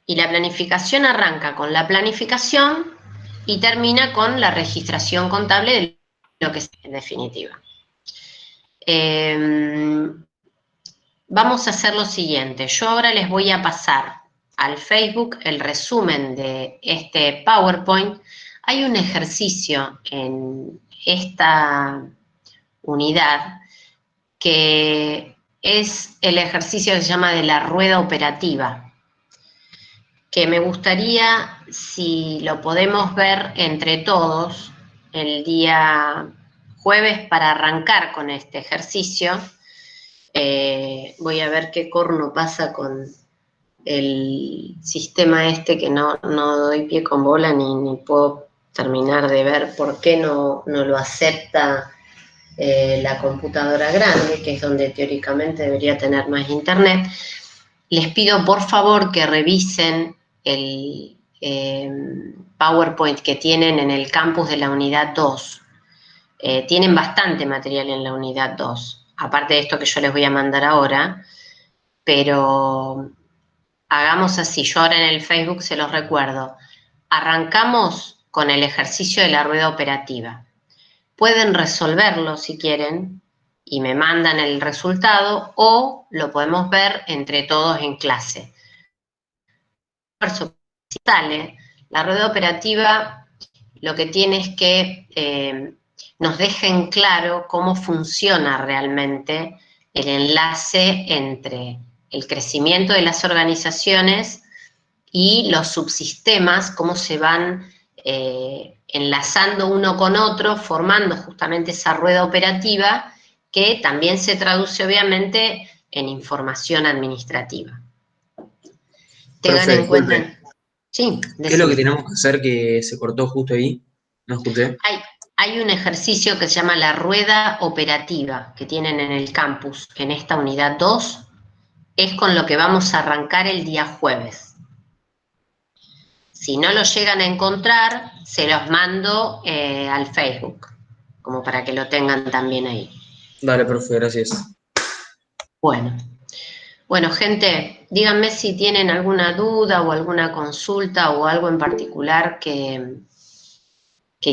Y la planificación arranca con la planificación y termina con la registración contable de lo que es en definitiva. Vamos a hacer lo siguiente. Yo ahora les voy a pasar al Facebook el resumen de este PowerPoint. Hay un ejercicio en esta unidad que es el ejercicio que se llama de la rueda operativa, que me gustaría, si lo podemos ver entre todos, el día jueves para arrancar con este ejercicio. Voy a ver qué corno pasa con el sistema este que no doy pie con bola ni puedo terminar de ver por qué no lo acepta la computadora grande, que es donde teóricamente debería tener más internet. Les pido por favor que revisen el PowerPoint que tienen en el campus de la unidad 2. Tienen bastante material en la unidad 2, aparte de esto que yo les voy a mandar ahora, pero hagamos así, yo ahora en el Facebook se los recuerdo. Arrancamos con el ejercicio de la rueda operativa. Pueden resolverlo si quieren y me mandan el resultado o lo podemos ver entre todos en clase. La rueda operativa lo que tiene es que nos dejen claro cómo funciona realmente el enlace entre el crecimiento de las organizaciones y los subsistemas, cómo se van enlazando uno con otro, formando justamente esa rueda operativa que también se traduce obviamente en información administrativa. Tengan Profe, en cuenta... disculpe. Sí, ¿Qué es lo que decime. tenemos que hacer que se cortó justo ahí? No escuché. Hay un ejercicio que se llama la rueda operativa que tienen en el campus, en esta unidad 2, es con lo que vamos a arrancar el día jueves. Si no lo llegan a encontrar, se los mando al Facebook, como para que lo tengan también ahí. Dale, profe, gracias. Bueno, gente, díganme si tienen alguna duda o alguna consulta o algo en particular que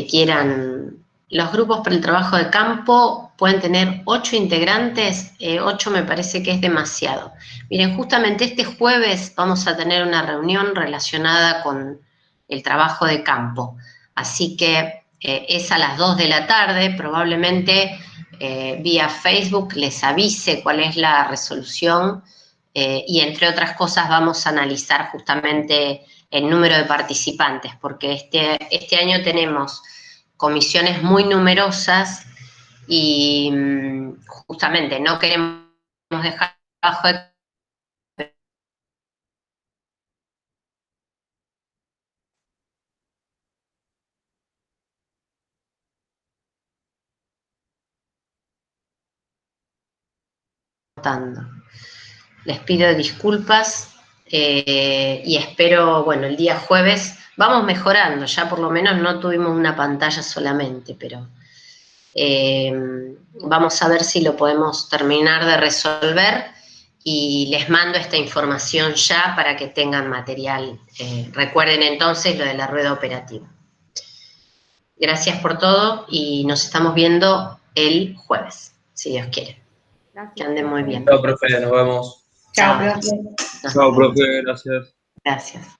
quieran. Los grupos para el trabajo de campo pueden tener 8 integrantes, 8 me parece que es demasiado. Miren, justamente este jueves vamos a tener una reunión relacionada con el trabajo de campo, así que es a las 2 de la tarde, probablemente vía Facebook les avise cuál es la resolución y entre otras cosas vamos a analizar justamente el número de participantes, porque este año tenemos comisiones muy numerosas y justamente no queremos dejar abajo de contando. Les pido disculpas y espero, bueno, el día jueves vamos mejorando, ya por lo menos no tuvimos una pantalla solamente, pero vamos a ver si lo podemos terminar de resolver y les mando esta información ya para que tengan material. Recuerden entonces lo de la rueda operativa. Gracias por todo y nos estamos viendo el jueves, si Dios quiere. Que anden muy bien. Chao, profe, nos vemos. Chao. Chao, profe, gracias. Gracias.